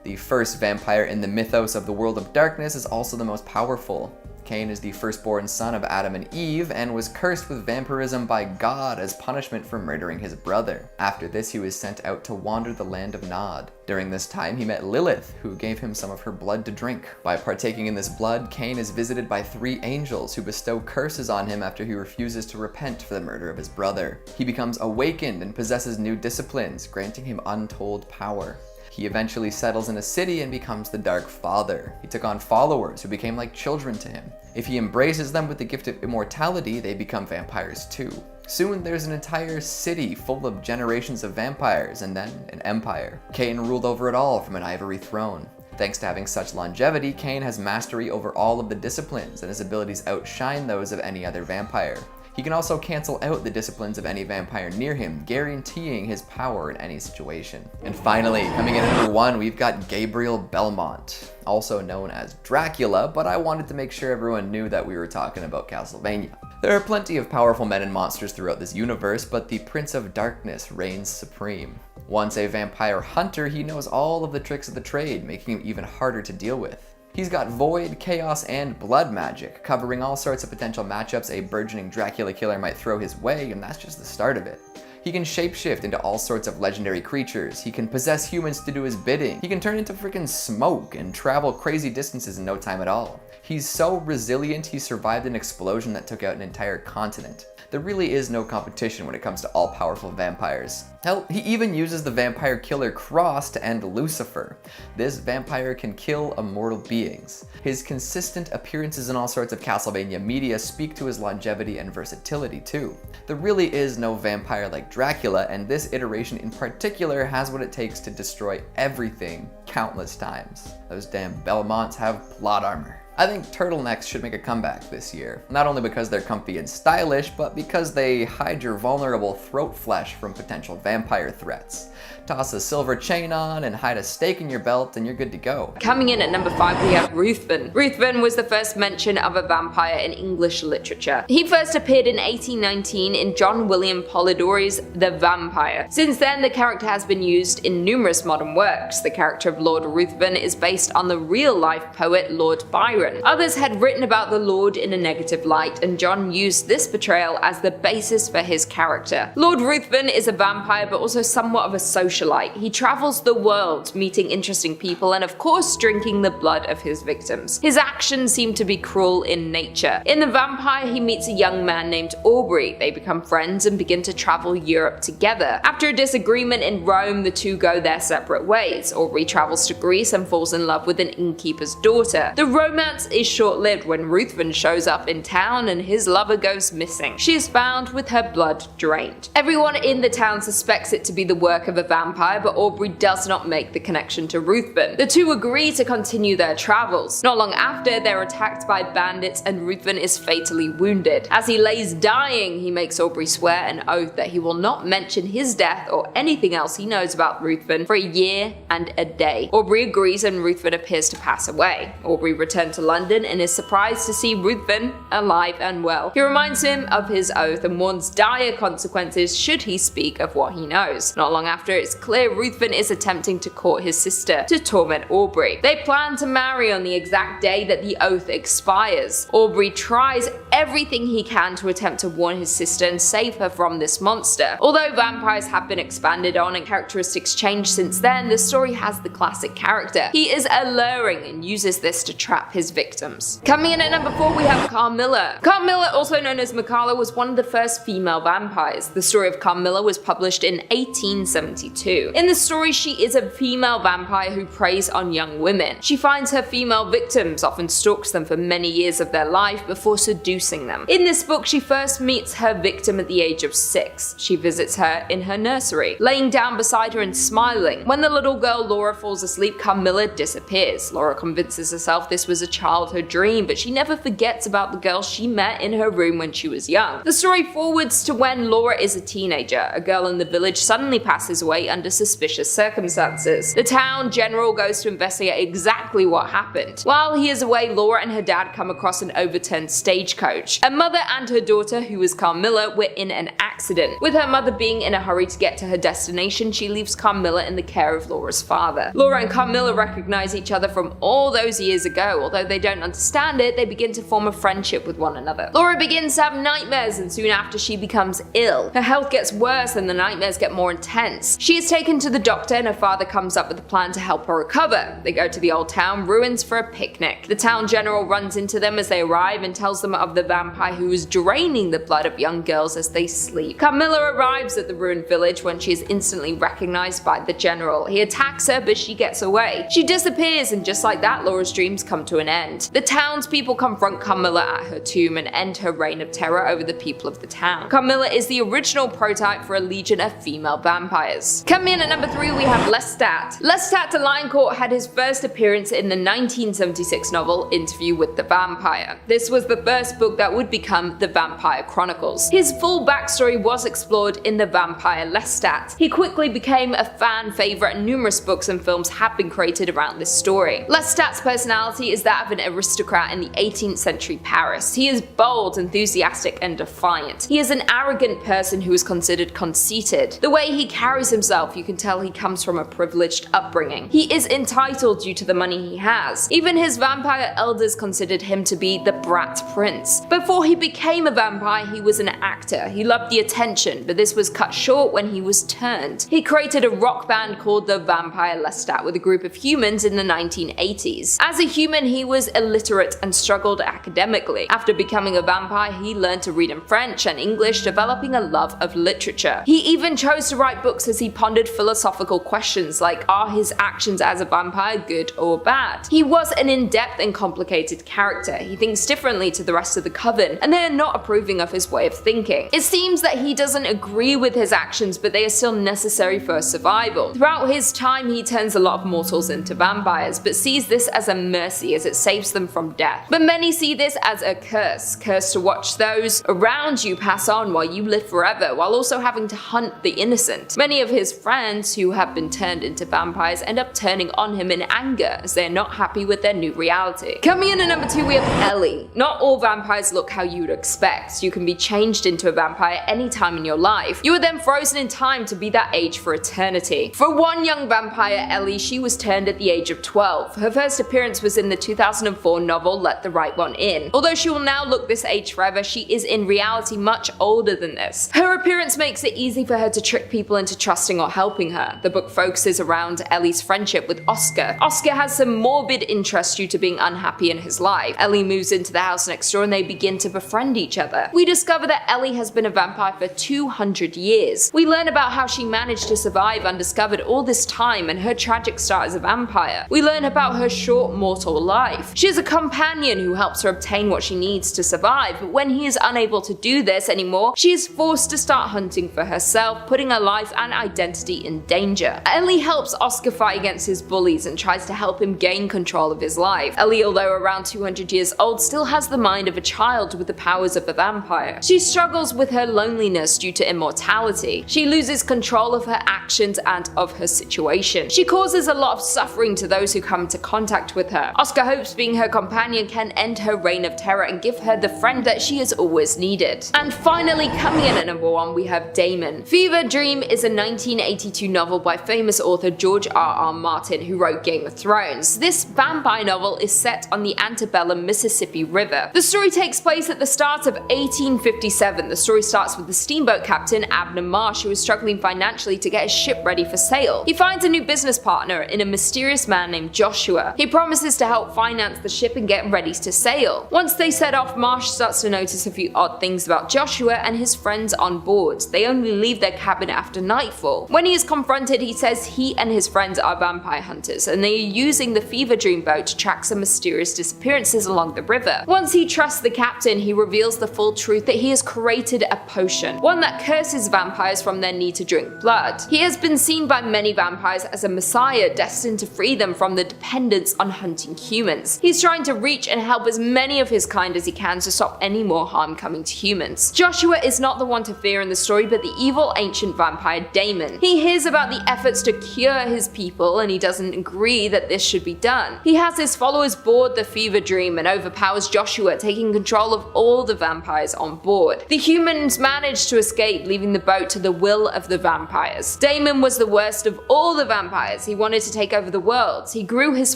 The first vampire in the mythos of the World of Darkness is also the most powerful. Cain is the firstborn son of Adam and Eve and was cursed with vampirism by God as punishment for murdering his brother. After this, he was sent out to wander the land of Nod. During this time, he met Lilith, who gave him some of her blood to drink. By partaking in this blood, Cain is visited by 3 angels who bestow curses on him after he refuses to repent for the murder of his brother. He becomes awakened and possesses new disciplines, granting him untold power. He eventually settles in a city and becomes the Dark Father. He took on followers who became like children to him. If he embraces them with the gift of immortality, they become vampires too. Soon there's an entire city full of generations of vampires, and then an empire. Cain ruled over it all from an ivory throne. Thanks to having such longevity, Cain has mastery over all of the disciplines, and his abilities outshine those of any other vampire. He can also cancel out the disciplines of any vampire near him, guaranteeing his power in any situation. And finally, coming in at number 1, we've got Gabriel Belmont, also known as Dracula, but I wanted to make sure everyone knew that we were talking about Castlevania. There are plenty of powerful men and monsters throughout this universe, but the Prince of Darkness reigns supreme. Once a vampire hunter, he knows all of the tricks of the trade, making him even harder to deal with. He's got void, chaos, and blood magic, covering all sorts of potential matchups a burgeoning Dracula killer might throw his way, and that's just the start of it. He can shapeshift into all sorts of legendary creatures, he can possess humans to do his bidding, he can turn into freaking smoke and travel crazy distances in no time at all. He's so resilient, he survived an explosion that took out an entire continent. There really is no competition when it comes to all-powerful vampires. Hell, he even uses the vampire killer Cross to end Lucifer. This vampire can kill immortal beings. His consistent appearances in all sorts of Castlevania media speak to his longevity and versatility too. There really is no vampire like Dracula, and this iteration in particular has what it takes to destroy everything countless times. Those damn Belmonts have plot armor. I think turtlenecks should make a comeback this year, not only because they're comfy and stylish, but because they hide your vulnerable throat flesh from potential vampire threats. Toss a silver chain on and hide a stake in your belt and you're good to go. Coming in at number 5 we have Ruthin. Ruthin was the first mention of a vampire in English literature. He first appeared in 1819 in John William Polidori's The Vampire. Since then the character has been used in numerous modern works. The character of Lord Ruthin is based on the real-life poet Lord Byron. Others had written about the Lord in a negative light, and John used this portrayal as the basis for his character. Lord Ruthin is a vampire but also somewhat of a socialite. He travels the world, meeting interesting people and of course drinking the blood of his victims. His actions seem to be cruel in nature. In The Vampire he meets a young man named Aubrey. They become friends and begin to travel Europe together. After a disagreement in Rome, the two go their separate ways. Aubrey travels to Greece and falls in love with an innkeeper's daughter. The romance is short-lived when Ruthin shows up in town and his lover goes missing. She is found with her blood drained. Everyone in the town suspects it to be the work of a vampire, but Aubrey does not make the connection to Ruthin. The two agree to continue their travels. Not long after, they're attacked by bandits and Ruthin is fatally wounded. As he lays dying, he makes Aubrey swear an oath that he will not mention his death or anything else he knows about Ruthin for a year and a day. Aubrey agrees and Ruthin appears to pass away. Aubrey returns to London and is surprised to see Ruthin alive and well. He reminds him of his oath and warns dire consequences should he speak of what he knows. Not long after, it's clear Ruthin is attempting to court his sister to torment Aubrey. They plan to marry on the exact day that the oath expires. Aubrey tries everything he can to attempt to warn his sister and save her from this monster. Although vampires have been expanded on and characteristics changed since then, the story has the classic character. He is alluring and uses this to trap his victims. Coming in at number 4 we have Carmilla. Carmilla, also known as Makala, was one of the first female vampires. The story of Carmilla was published in 1872. In the story, she is a female vampire who preys on young women. She finds her female victims, often stalks them for many years of their life before seducing them. In this book, she first meets her victim at the age of 6. She visits her in her nursery, laying down beside her and smiling. When the little girl Laura falls asleep, Carmilla disappears. Laura convinces herself this was a childhood dream, but she never forgets about the girl she met in her room when she was young. The story forwards to when Laura is a teenager. A girl in the village suddenly passes away under suspicious circumstances. The town general goes to investigate exactly what happened. While he is away, Laura and her dad come across an overturned stagecoach. A mother and her daughter, who is Carmilla, were in an accident. With her mother being in a hurry to get to her destination, she leaves Carmilla in the care of Laura's father. Laura and Carmilla recognize each other from all those years ago. Although they don't understand it, they begin to form a friendship with one another. Laura begins to have nightmares, and soon after she becomes ill. Her health gets worse and the nightmares get more intense. She is taken to the doctor and her father comes up with a plan to help her recover. They go to the old town ruins for a picnic. The town general runs into them as they arrive and tells them of the vampire who is draining the blood of young girls as they sleep. Carmilla arrives at the ruined village when she is instantly recognized by the general. He attacks her, but she gets away. She disappears, and just like that, Laura's dreams come to an end. The townspeople confront Carmilla at her tomb and end her reign of terror over the people of the town. Carmilla is the original prototype for a legion of female vampires. Coming in at number 3 we have Lestat. Lestat de Lioncourt had his first appearance in the 1976 novel Interview with the Vampire. This was the first book that would become The Vampire Chronicles. His full backstory was explored in The Vampire Lestat. He quickly became a fan favorite and numerous books and films have been created around this story. Lestat's personality is that of an aristocrat in the 18th century Paris. He is bold, enthusiastic, and defiant. He is an arrogant person who is considered conceited. The way he carries himself, you can tell he comes from a privileged upbringing. He is entitled due to the money he has. Even his vampire elders considered him to be the brat prince. Before he became a vampire, he was an actor. He loved the attention, but this was cut short when he was turned. He created a rock band called the Vampire Lestat with a group of humans in the 1980s. As a human, he was illiterate and struggled academically. After becoming a vampire, he learned to read in French and English, developing a love of literature. He even chose to write books as he pondered philosophical questions like, are his actions as a vampire good or bad? He was an in-depth and complicated character. He thinks differently to the rest of the coven, and they are not approving of his way of thinking. It seems that that he doesn't agree with his actions, but they are still necessary for survival. Throughout his time, he turns a lot of mortals into vampires, but sees this as a mercy as it saves them from death. But many see this as a curse to watch those around you pass on while you live forever, while also having to hunt the innocent. Many of his friends who have been turned into vampires end up turning on him in anger as they are not happy with their new reality. Coming in at number 2, we have Ellie. Not all vampires look how you would expect. You can be changed into a vampire any time in your life. You are then frozen in time to be that age for eternity. For one young vampire, Ellie, she was turned at the age of 12. Her first appearance was in the 2004 novel Let the Right One In. Although she will now look this age forever, she is in reality much older than this. Her appearance makes it easy for her to trick people into trusting or helping her. The book focuses around Ellie's friendship with Oscar. Oscar has some morbid interest due to being unhappy in his life. Ellie moves into the house next door and they begin to befriend each other. We discover that Ellie has been a vampire for 200 years. We learn about how she managed to survive undiscovered all this time and her tragic start as a vampire. We learn about her short mortal life. She has a companion who helps her obtain what she needs to survive, but when he is unable to do this anymore, she is forced to start hunting for herself, putting her life and identity in danger. Ellie helps Oscar fight against his bullies and tries to help him gain control of his life. Ellie, although around 200 years old, still has the mind of a child with the powers of a vampire. She struggles with her loneliness due to immortality. She loses control of her actions and of her situation. She causes a lot of suffering to those who come into contact with her. Oscar hopes being her companion can end her reign of terror and give her the friend that she has always needed. And finally, coming in at number 1, we have Damon. Fever Dream is a 1982 novel by famous author George R.R. Martin, who wrote Game of Thrones. This vampire novel is set on the antebellum Mississippi River. The story takes place at the start of 1857. The story starts with the steamboat captain Abner Marsh, who is struggling financially to get his ship ready for sail. He finds a new business partner in a mysterious man named Joshua. He promises to help finance the ship and get ready to sail. Once they set off, Marsh starts to notice a few odd things about Joshua and his friends on board. They only leave their cabin after nightfall. When he is confronted, he says he and his friends are vampire hunters and they are using the Fever Dream boat to track some mysterious disappearances along the river. Once he trusts the captain, he reveals the full truth that he has created a potion, one that curses vampires from their need to drink blood. He has been seen by many vampires as a messiah destined to free them from the dependence on hunting humans. He's trying to reach and help as many of his kind as he can to stop any more harm coming to humans. Joshua is not the one to fear in the story, but the evil ancient vampire Damon. He hears about the efforts to cure his people and he doesn't agree that this should be done. He has his followers board the Fever Dream and overpowers Joshua, taking control of all the vampires on board. The humans manage to escape, leaving the boat to the will of the vampires. Damon was the worst of all the vampires. He wanted to take over the world. He grew his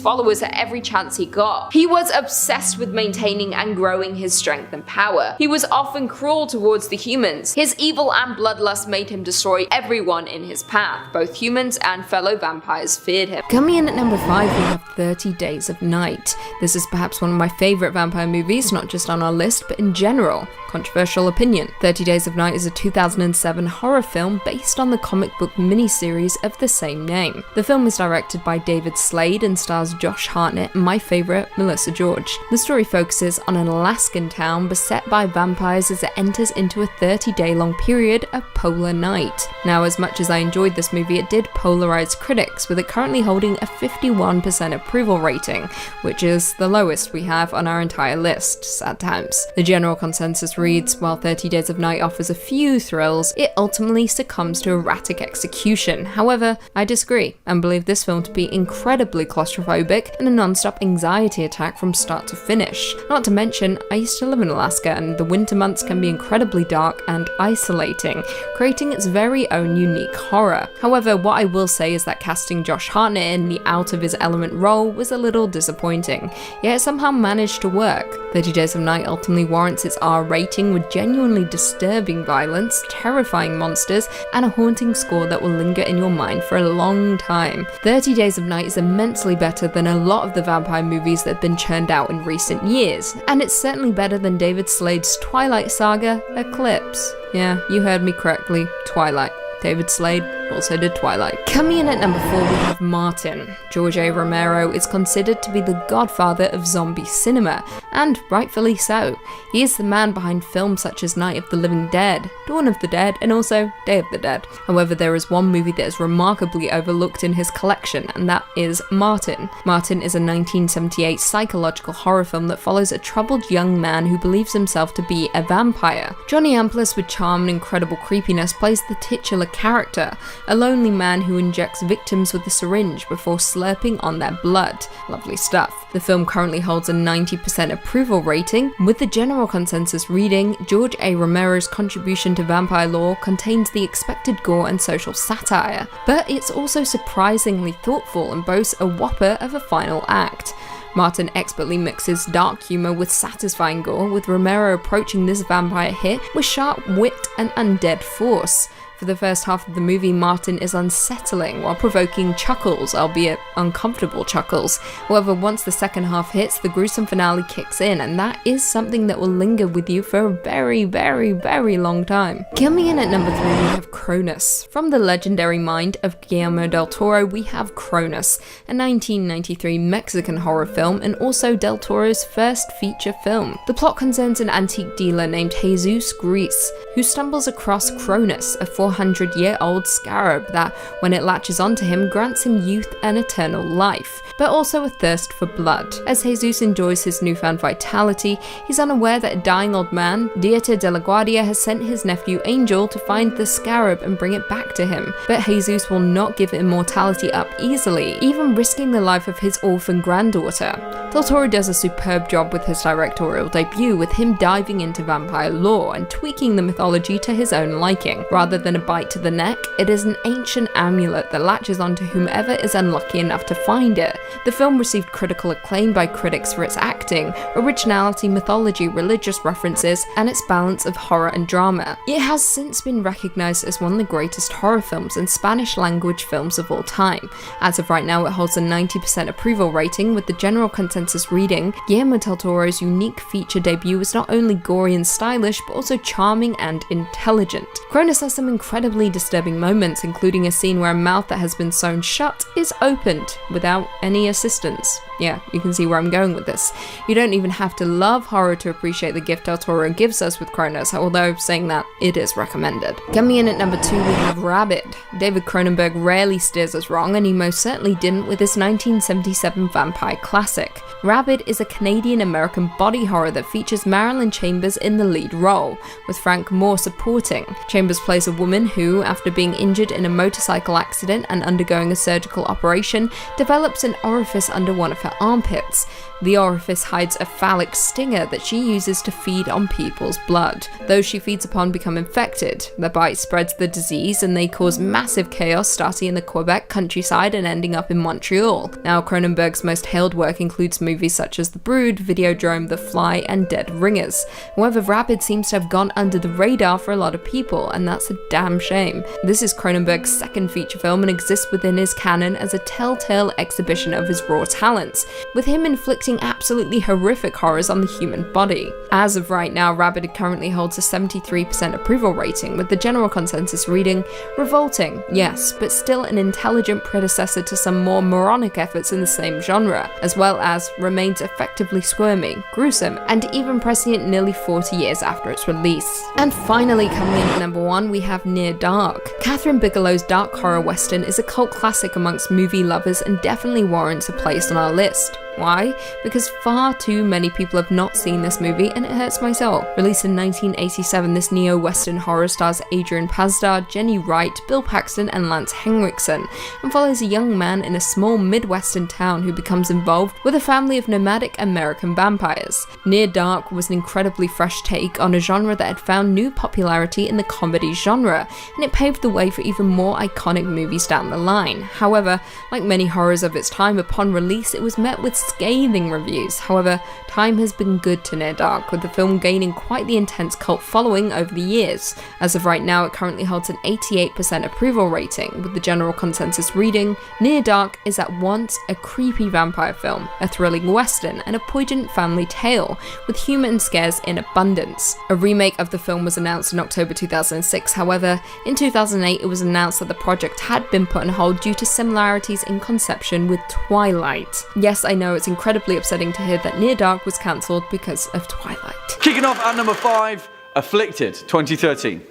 followers at every chance he got. He was obsessed with maintaining and growing his strength and power. He was often cruel towards the humans. His evil and bloodlust made him destroy everyone in his path. Both humans and fellow vampires feared him. Coming in at number 5, we have 30 Days of Night. This is perhaps one of my favourite vampire movies, not just on our list, but in general. Controversial opinion. 30 Days of Night is a 2007 horror film based on the comic book miniseries of the same name. The film is directed by David Slade and stars Josh Hartnett and my favourite, Melissa George. The story focuses on an Alaskan town beset by vampires as it enters into a 30-day-long period of polar night. Now, as much as I enjoyed this movie, it did polarize critics, with it currently holding a 51% approval rating, which is the lowest we have on our entire list, sad times. The general consensus reads, while 30 Days of Night offers a few thrills, it ultimately succumbs to erratic execution. However, I disagree, and believe this film to be incredibly claustrophobic and a non-stop anxiety attack from start to finish. Not to mention, I used to live in Alaska, and the winter months can be incredibly dark and isolating, creating its very own unique horror. However, what I will say is that casting Josh Hartnett in the out-of-his-element role was a little disappointing, yet it somehow managed to work. 30 Days of Night ultimately warrants its R rating with genuinely disturbing violence, terrifying monsters, and a haunting score that will linger in your mind for a long time. 30 Days of Night is immensely better than a lot of the vampire movies that have been churned out in recent years, and it's certainly better than David Slade's Twilight saga, Eclipse. Yeah, you heard me correctly, Twilight. David Slade, also did Twilight. Coming in at number 4, we have Martin. George A. Romero is considered to be the godfather of zombie cinema, and rightfully so. He is the man behind films such as Night of the Living Dead, Dawn of the Dead, and also Day of the Dead. However, there is one movie that is remarkably overlooked in his collection, and that is Martin. Martin is a 1978 psychological horror film that follows a troubled young man who believes himself to be a vampire. Johnny Amplis, with charm and incredible creepiness, plays the titular character, a lonely man who injects victims with a syringe before slurping on their blood. Lovely stuff. The film currently holds a 90% approval rating, with the general consensus reading, George A. Romero's contribution to vampire lore contains the expected gore and social satire, but it's also surprisingly thoughtful and boasts a whopper of a final act. Martin expertly mixes dark humour with satisfying gore, with Romero approaching this vampire hit with sharp wit and undead force. For the first half of the movie, Martin is unsettling while provoking chuckles, albeit uncomfortable chuckles. However, once the second half hits, the gruesome finale kicks in, and that is something that will linger with you for a very, very, very long time. Coming in at number 3, we have Cronus. From the legendary mind of Guillermo del Toro, we have Cronus, a 1993 Mexican horror film and also del Toro's first feature film. The plot concerns an antique dealer named Jesus Gris, who stumbles across Cronus, a 400-year-old scarab that, when it latches onto him, grants him youth and eternal life, but also a thirst for blood. As Jesus enjoys his newfound vitality, he's unaware that a dying old man, Dieta de la Guardia, has sent his nephew Angel to find the scarab and bring it back to him. But Jesus will not give immortality up easily, even risking the life of his orphan granddaughter. Del Toro does a superb job with his directorial debut, with him diving into vampire lore and tweaking the mythology to his own liking. Rather than a bite to the neck, it is an ancient amulet that latches onto whomever is unlucky enough to find it. The film received critical acclaim by critics for its acting, originality, mythology, religious references, and its balance of horror and drama. It has since been recognised as one of the greatest horror films and Spanish language films of all time. As of right now, it holds a 90% approval rating, with the general consensus reading, Guillermo del Toro's unique feature debut was not only gory and stylish, but also charming and intelligent. Cronus has some incredibly disturbing moments, including a scene where a mouth that has been sewn shut is opened without any assistance. Yeah, you can see where I'm going with this. You don't even have to love horror to appreciate the gift Del Toro gives us with Cronus, although saying that, it is recommended. Coming in at number 2, we have Rabid. David Cronenberg rarely steers us wrong, and he most certainly didn't with his 1977 vampire classic. Rabid is a Canadian-American body horror that features Marilyn Chambers in the lead role, with Frank Moore supporting. Chambers plays a woman who, after being injured in a motorcycle accident and undergoing a surgical operation, develops an orifice under one of her armpits. The orifice hides a phallic stinger that she uses to feed on people's blood. Those she feeds upon become infected. The bite spreads the disease, and they cause massive chaos, starting in the Quebec countryside and ending up in Montreal. Now, Cronenberg's most hailed work includes movies such as The Brood, Videodrome, The Fly, and Dead Ringers. However, Rabid seems to have gone under the radar for a lot of people, and that's a damn shame. This is Cronenberg's second feature film and exists within his canon as a telltale exhibition of his raw talents, with him inflicting absolutely horrific horrors on the human body. As of right now, Rabid currently holds a 73% approval rating, with the general consensus reading, revolting, yes, but still an intelligent predecessor to some more moronic efforts in the same genre, as well as remains effectively squirmy, gruesome, and even prescient nearly 40 years after its release. And finally, coming in at number 1, we have Near Dark. Catherine Bigelow's dark horror western is a cult classic amongst movie lovers and definitely warrants a place on our list. Why? Because far too many people have not seen this movie, and it hurts my soul. Released in 1987, this neo-western horror stars Adrian Pasdar, Jenny Wright, Bill Paxton, and Lance Henriksen, and follows a young man in a small Midwestern town who becomes involved with a family of nomadic American vampires. Near Dark was an incredibly fresh take on a genre that had found new popularity in the comedy genre, and it paved the way for even more iconic movies down the line. However, like many horrors of its time, upon release it was met with scathing reviews. However, time has been good to Near Dark, with the film gaining quite the intense cult following over the years. As of right now, it currently holds an 88% approval rating, with the general consensus reading, Near Dark is at once a creepy vampire film, a thrilling western, and a poignant family tale, with humour and scares in abundance. A remake of the film was announced in October 2006, however, in 2008 it was announced that the project had been put on hold due to similarities in conception with Twilight. Yes, I know it's incredibly upsetting to hear that Near Dark was cancelled because of Twilight. Kicking off at number 5, Afflicted, 2013.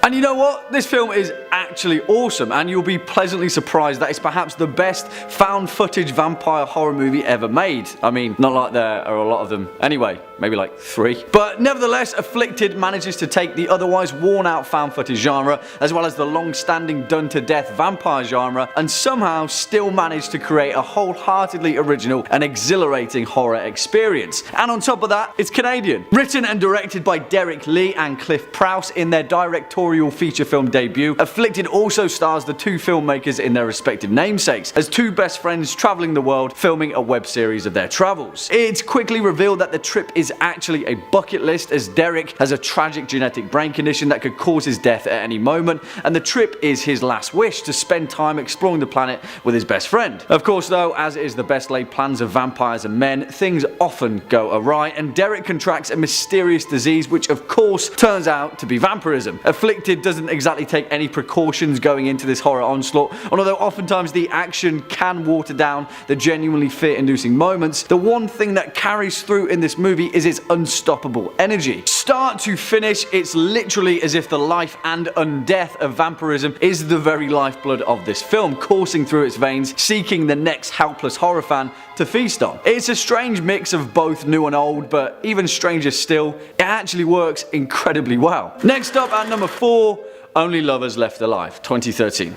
And you know what? This film is actually awesome, and you'll be pleasantly surprised that it's perhaps the best found footage vampire horror movie ever made. I mean, not like there are a lot of them anyway, maybe like 3. But nevertheless, Afflicted manages to take the otherwise worn out found footage genre, as well as the long-standing done to death vampire genre, and somehow still manage to create a wholeheartedly original and exhilarating horror experience. And on top of that, it's Canadian. Written and directed by Derek Lee and Cliff Prowse in their directorial feature film debut, Afflicted also stars the 2 filmmakers in their respective namesakes, as 2 best friends travelling the world filming a web series of their travels. It's quickly revealed that the trip is actually a bucket list, as Derek has a tragic genetic brain condition that could cause his death at any moment, and the trip is his last wish to spend time exploring the planet with his best friend. Of course though, as is the best laid plans of vampires and men, things often go awry, and Derek contracts a mysterious disease which of course turns out to be vampirism. Afflicted doesn't exactly take any precautions going into this horror onslaught, and although oftentimes the action can water down the genuinely fear-inducing moments, the one thing that carries through in this movie is its unstoppable energy. Start to finish, it's literally as if the life and undeath of vampirism is the very lifeblood of this film, coursing through its veins, seeking the next helpless horror fan to feast on. It's a strange mix of both new and old, but even stranger still, it actually works incredibly well. Next up at number 4, Only Lovers Left Alive, 2013.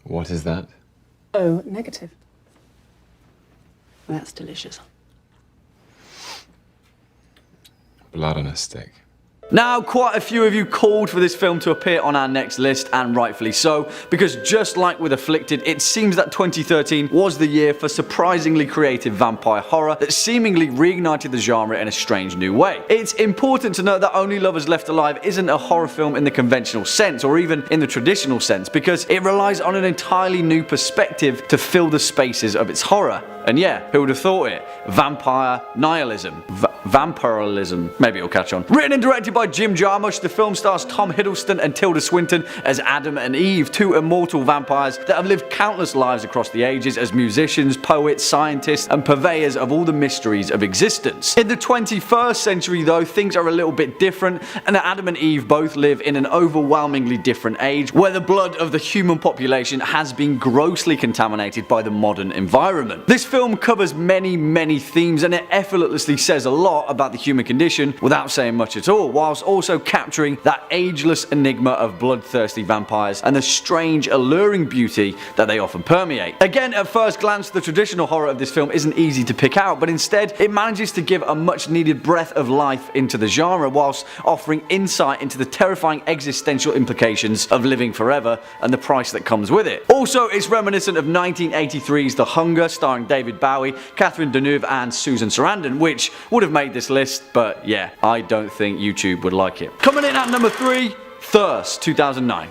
What is that? Oh, negative. That's delicious. Blood on a stick. Now, quite a few of you called for this film to appear on our next list, and rightfully so, because just like with Afflicted, it seems that 2013 was the year for surprisingly creative vampire horror that seemingly reignited the genre in a strange new way. It's important to note that Only Lovers Left Alive isn't a horror film in the conventional sense, or even in the traditional sense, because it relies on an entirely new perspective to fill the spaces of its horror. And yeah, who would have thought it? Vampire nihilism. Vampirilism. Maybe it'll catch on. Written and directed by Jim Jarmusch, the film stars Tom Hiddleston and Tilda Swinton as Adam and Eve, 2 immortal vampires that have lived countless lives across the ages as musicians, poets, scientists, and purveyors of all the mysteries of existence. In the 21st century though, things are a little bit different, and Adam and Eve both live in an overwhelmingly different age, where the blood of the human population has been grossly contaminated by the modern environment. This film covers many themes, and it effortlessly says a lot about the human condition without saying much at all, whilst also capturing that ageless enigma of bloodthirsty vampires and the strange, alluring beauty that they often permeate. Again, at first glance, the traditional horror of this film isn't easy to pick out, but instead it manages to give a much needed breath of life into the genre, whilst offering insight into the terrifying existential implications of living forever and the price that comes with it. Also, it's reminiscent of 1983's The Hunger, starring David Bowie, Catherine Deneuve and Susan Sarandon, which would have made this list, but yeah, I don't think YouTube would like it. Coming in at number 3, Thirst, 2009.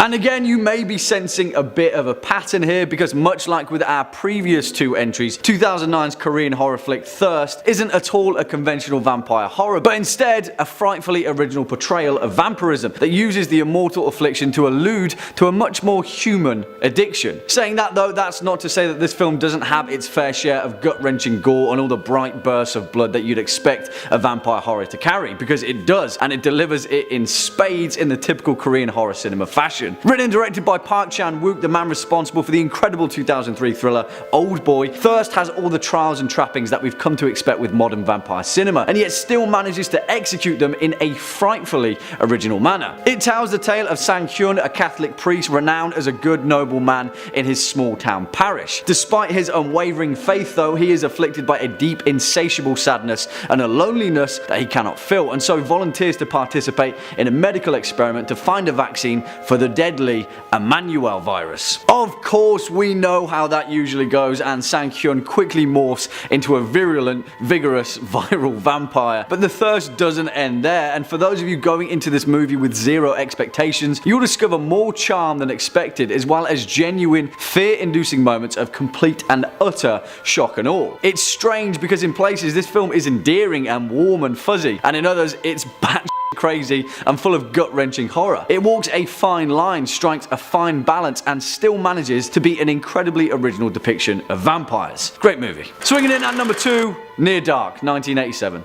And again, you may be sensing a bit of a pattern here, because much like with our previous 2 entries, 2009's Korean horror flick Thirst isn't at all a conventional vampire horror, but instead a frightfully original portrayal of vampirism that uses the immortal affliction to allude to a much more human addiction. Saying that though, that's not to say that this film doesn't have its fair share of gut-wrenching gore and all the bright bursts of blood that you'd expect a vampire horror to carry, because it does, and it delivers it in spades in the typical Korean horror cinema fashion. action. Written and directed by Park Chan-wook, the man responsible for the incredible 2003 thriller Old Boy, Thirst has all the trials and trappings that we've come to expect with modern vampire cinema, and yet still manages to execute them in a frightfully original manner. It tells the tale of Sang-hyun, a Catholic priest renowned as a good noble man in his small town parish. Despite his unwavering faith though, he is afflicted by a deep insatiable sadness and a loneliness that he cannot fill, and so volunteers to participate in a medical experiment to find a vaccine for the deadly Emmanuel virus. Of course we know how that usually goes, and Sang-hyun quickly morphs into a virulent, vigorous, viral vampire. But the thirst doesn't end there, and for those of you going into this movie with zero expectations, you'll discover more charm than expected, as well as genuine, fear-inducing moments of complete and utter shock and awe. It's strange because in places this film is endearing and warm and fuzzy, and in others it's batshit crazy and full of gut-wrenching horror. It walks a fine line, strikes a fine balance, and still manages to be an incredibly original depiction of vampires. Great movie. Swinging in at number 2, Near Dark, 1987.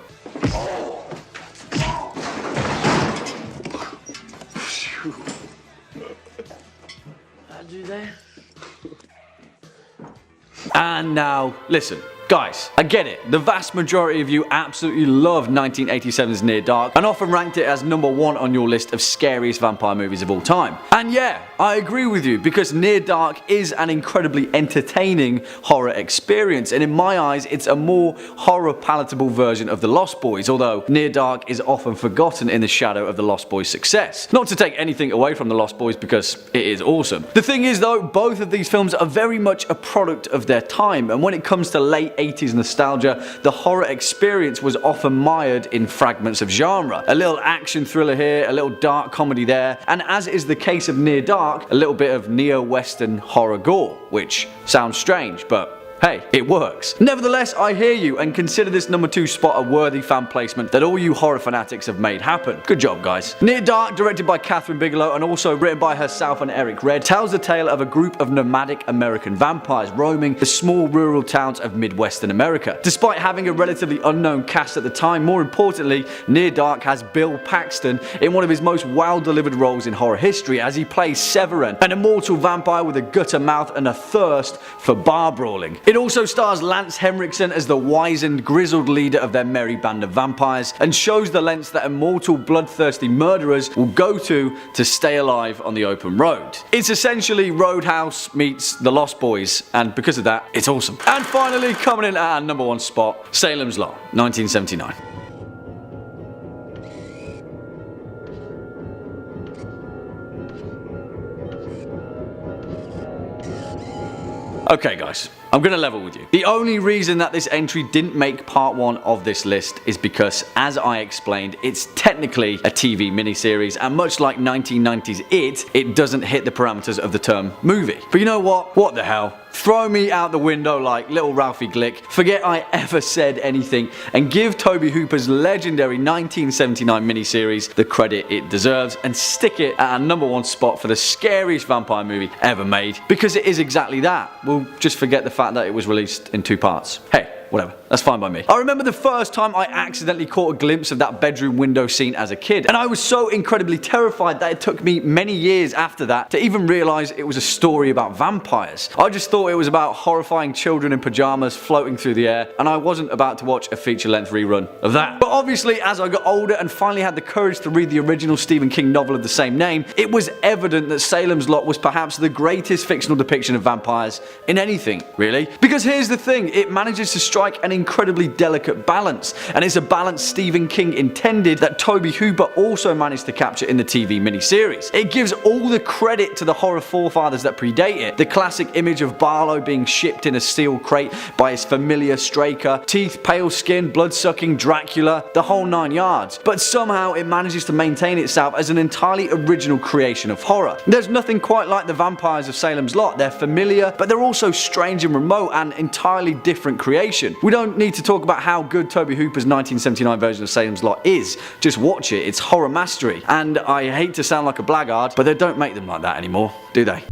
And now, listen. Guys, I get it, the vast majority of you absolutely love 1987's Near Dark and often ranked it as number 1 on your list of scariest vampire movies of all time. And yeah, I agree with you, because Near Dark is an incredibly entertaining horror experience, and in my eyes it's a more horror palatable version of The Lost Boys, although Near Dark is often forgotten in the shadow of The Lost Boys' success. Not to take anything away from The Lost Boys, because it is awesome. The thing is though, both of these films are very much a product of their time, and when it comes to late 80s nostalgia, the horror experience was often mired in fragments of genre. A little action thriller here, a little dark comedy there, and as is the case of Near Dark, a little bit of neo-western horror gore, which sounds strange, but hey, it works. Nevertheless, I hear you and consider this number 2 spot a worthy fan placement that all you horror fanatics have made happen. Good job, guys. Near Dark, directed by Catherine Bigelow and also written by herself and Eric Red, tells the tale of a group of nomadic American vampires roaming the small rural towns of Midwestern America. Despite having a relatively unknown cast at the time, more importantly, Near Dark has Bill Paxton in one of his most well-delivered roles in horror history, as he plays Severin, an immortal vampire with a gutter mouth and a thirst for bar brawling. It also stars Lance Henriksen as the wizened, grizzled leader of their merry band of vampires, and shows the lengths that immortal, bloodthirsty murderers will go to stay alive on the open road. It's essentially Roadhouse meets The Lost Boys, and because of that, it's awesome. And finally, coming in at our number 1 spot, Salem's Law, 1979. Okay guys, I'm gonna level with you. The only reason that this entry didn't make part 1 of this list is because, as I explained, it's technically a TV miniseries, and much like 1990s it doesn't hit the parameters of the term movie. But you know what? What the hell? Throw me out the window like little Ralphie Glick, forget I ever said anything, and give Tobe Hooper's legendary 1979 miniseries the credit it deserves, and stick it at our number 1 spot for the scariest vampire movie ever made, because it is exactly that. We'll just forget the fact that it was released in 2 parts. Hey, whatever, that's fine by me. I remember the first time I accidentally caught a glimpse of that bedroom window scene as a kid, and I was so incredibly terrified that it took me many years after that to even realise it was a story about vampires. I just thought it was about horrifying children in pyjamas floating through the air, and I wasn't about to watch a feature-length rerun of that. But obviously, as I got older and finally had the courage to read the original Stephen King novel of the same name, it was evident that Salem's Lot was perhaps the greatest fictional depiction of vampires in anything, really. Because here's the thing, it manages to strike an incredibly delicate balance, and it's a balance Stephen King intended that Tobe Hooper also managed to capture in the TV miniseries. It gives all the credit to the horror forefathers that predate it. The classic image of Barlow being shipped in a steel crate by his familiar Straker, teeth, pale skin, blood-sucking Dracula, the whole 9 yards. But somehow it manages to maintain itself as an entirely original creation of horror. There's nothing quite like the vampires of Salem's Lot. They're familiar, but they're also strange and remote, and entirely different creation. We don't need to talk about how good Tobe Hooper's 1979 version of Salem's Lot is. Just watch it, it's horror mastery. And I hate to sound like a blackguard, but they don't make them like that anymore, do they?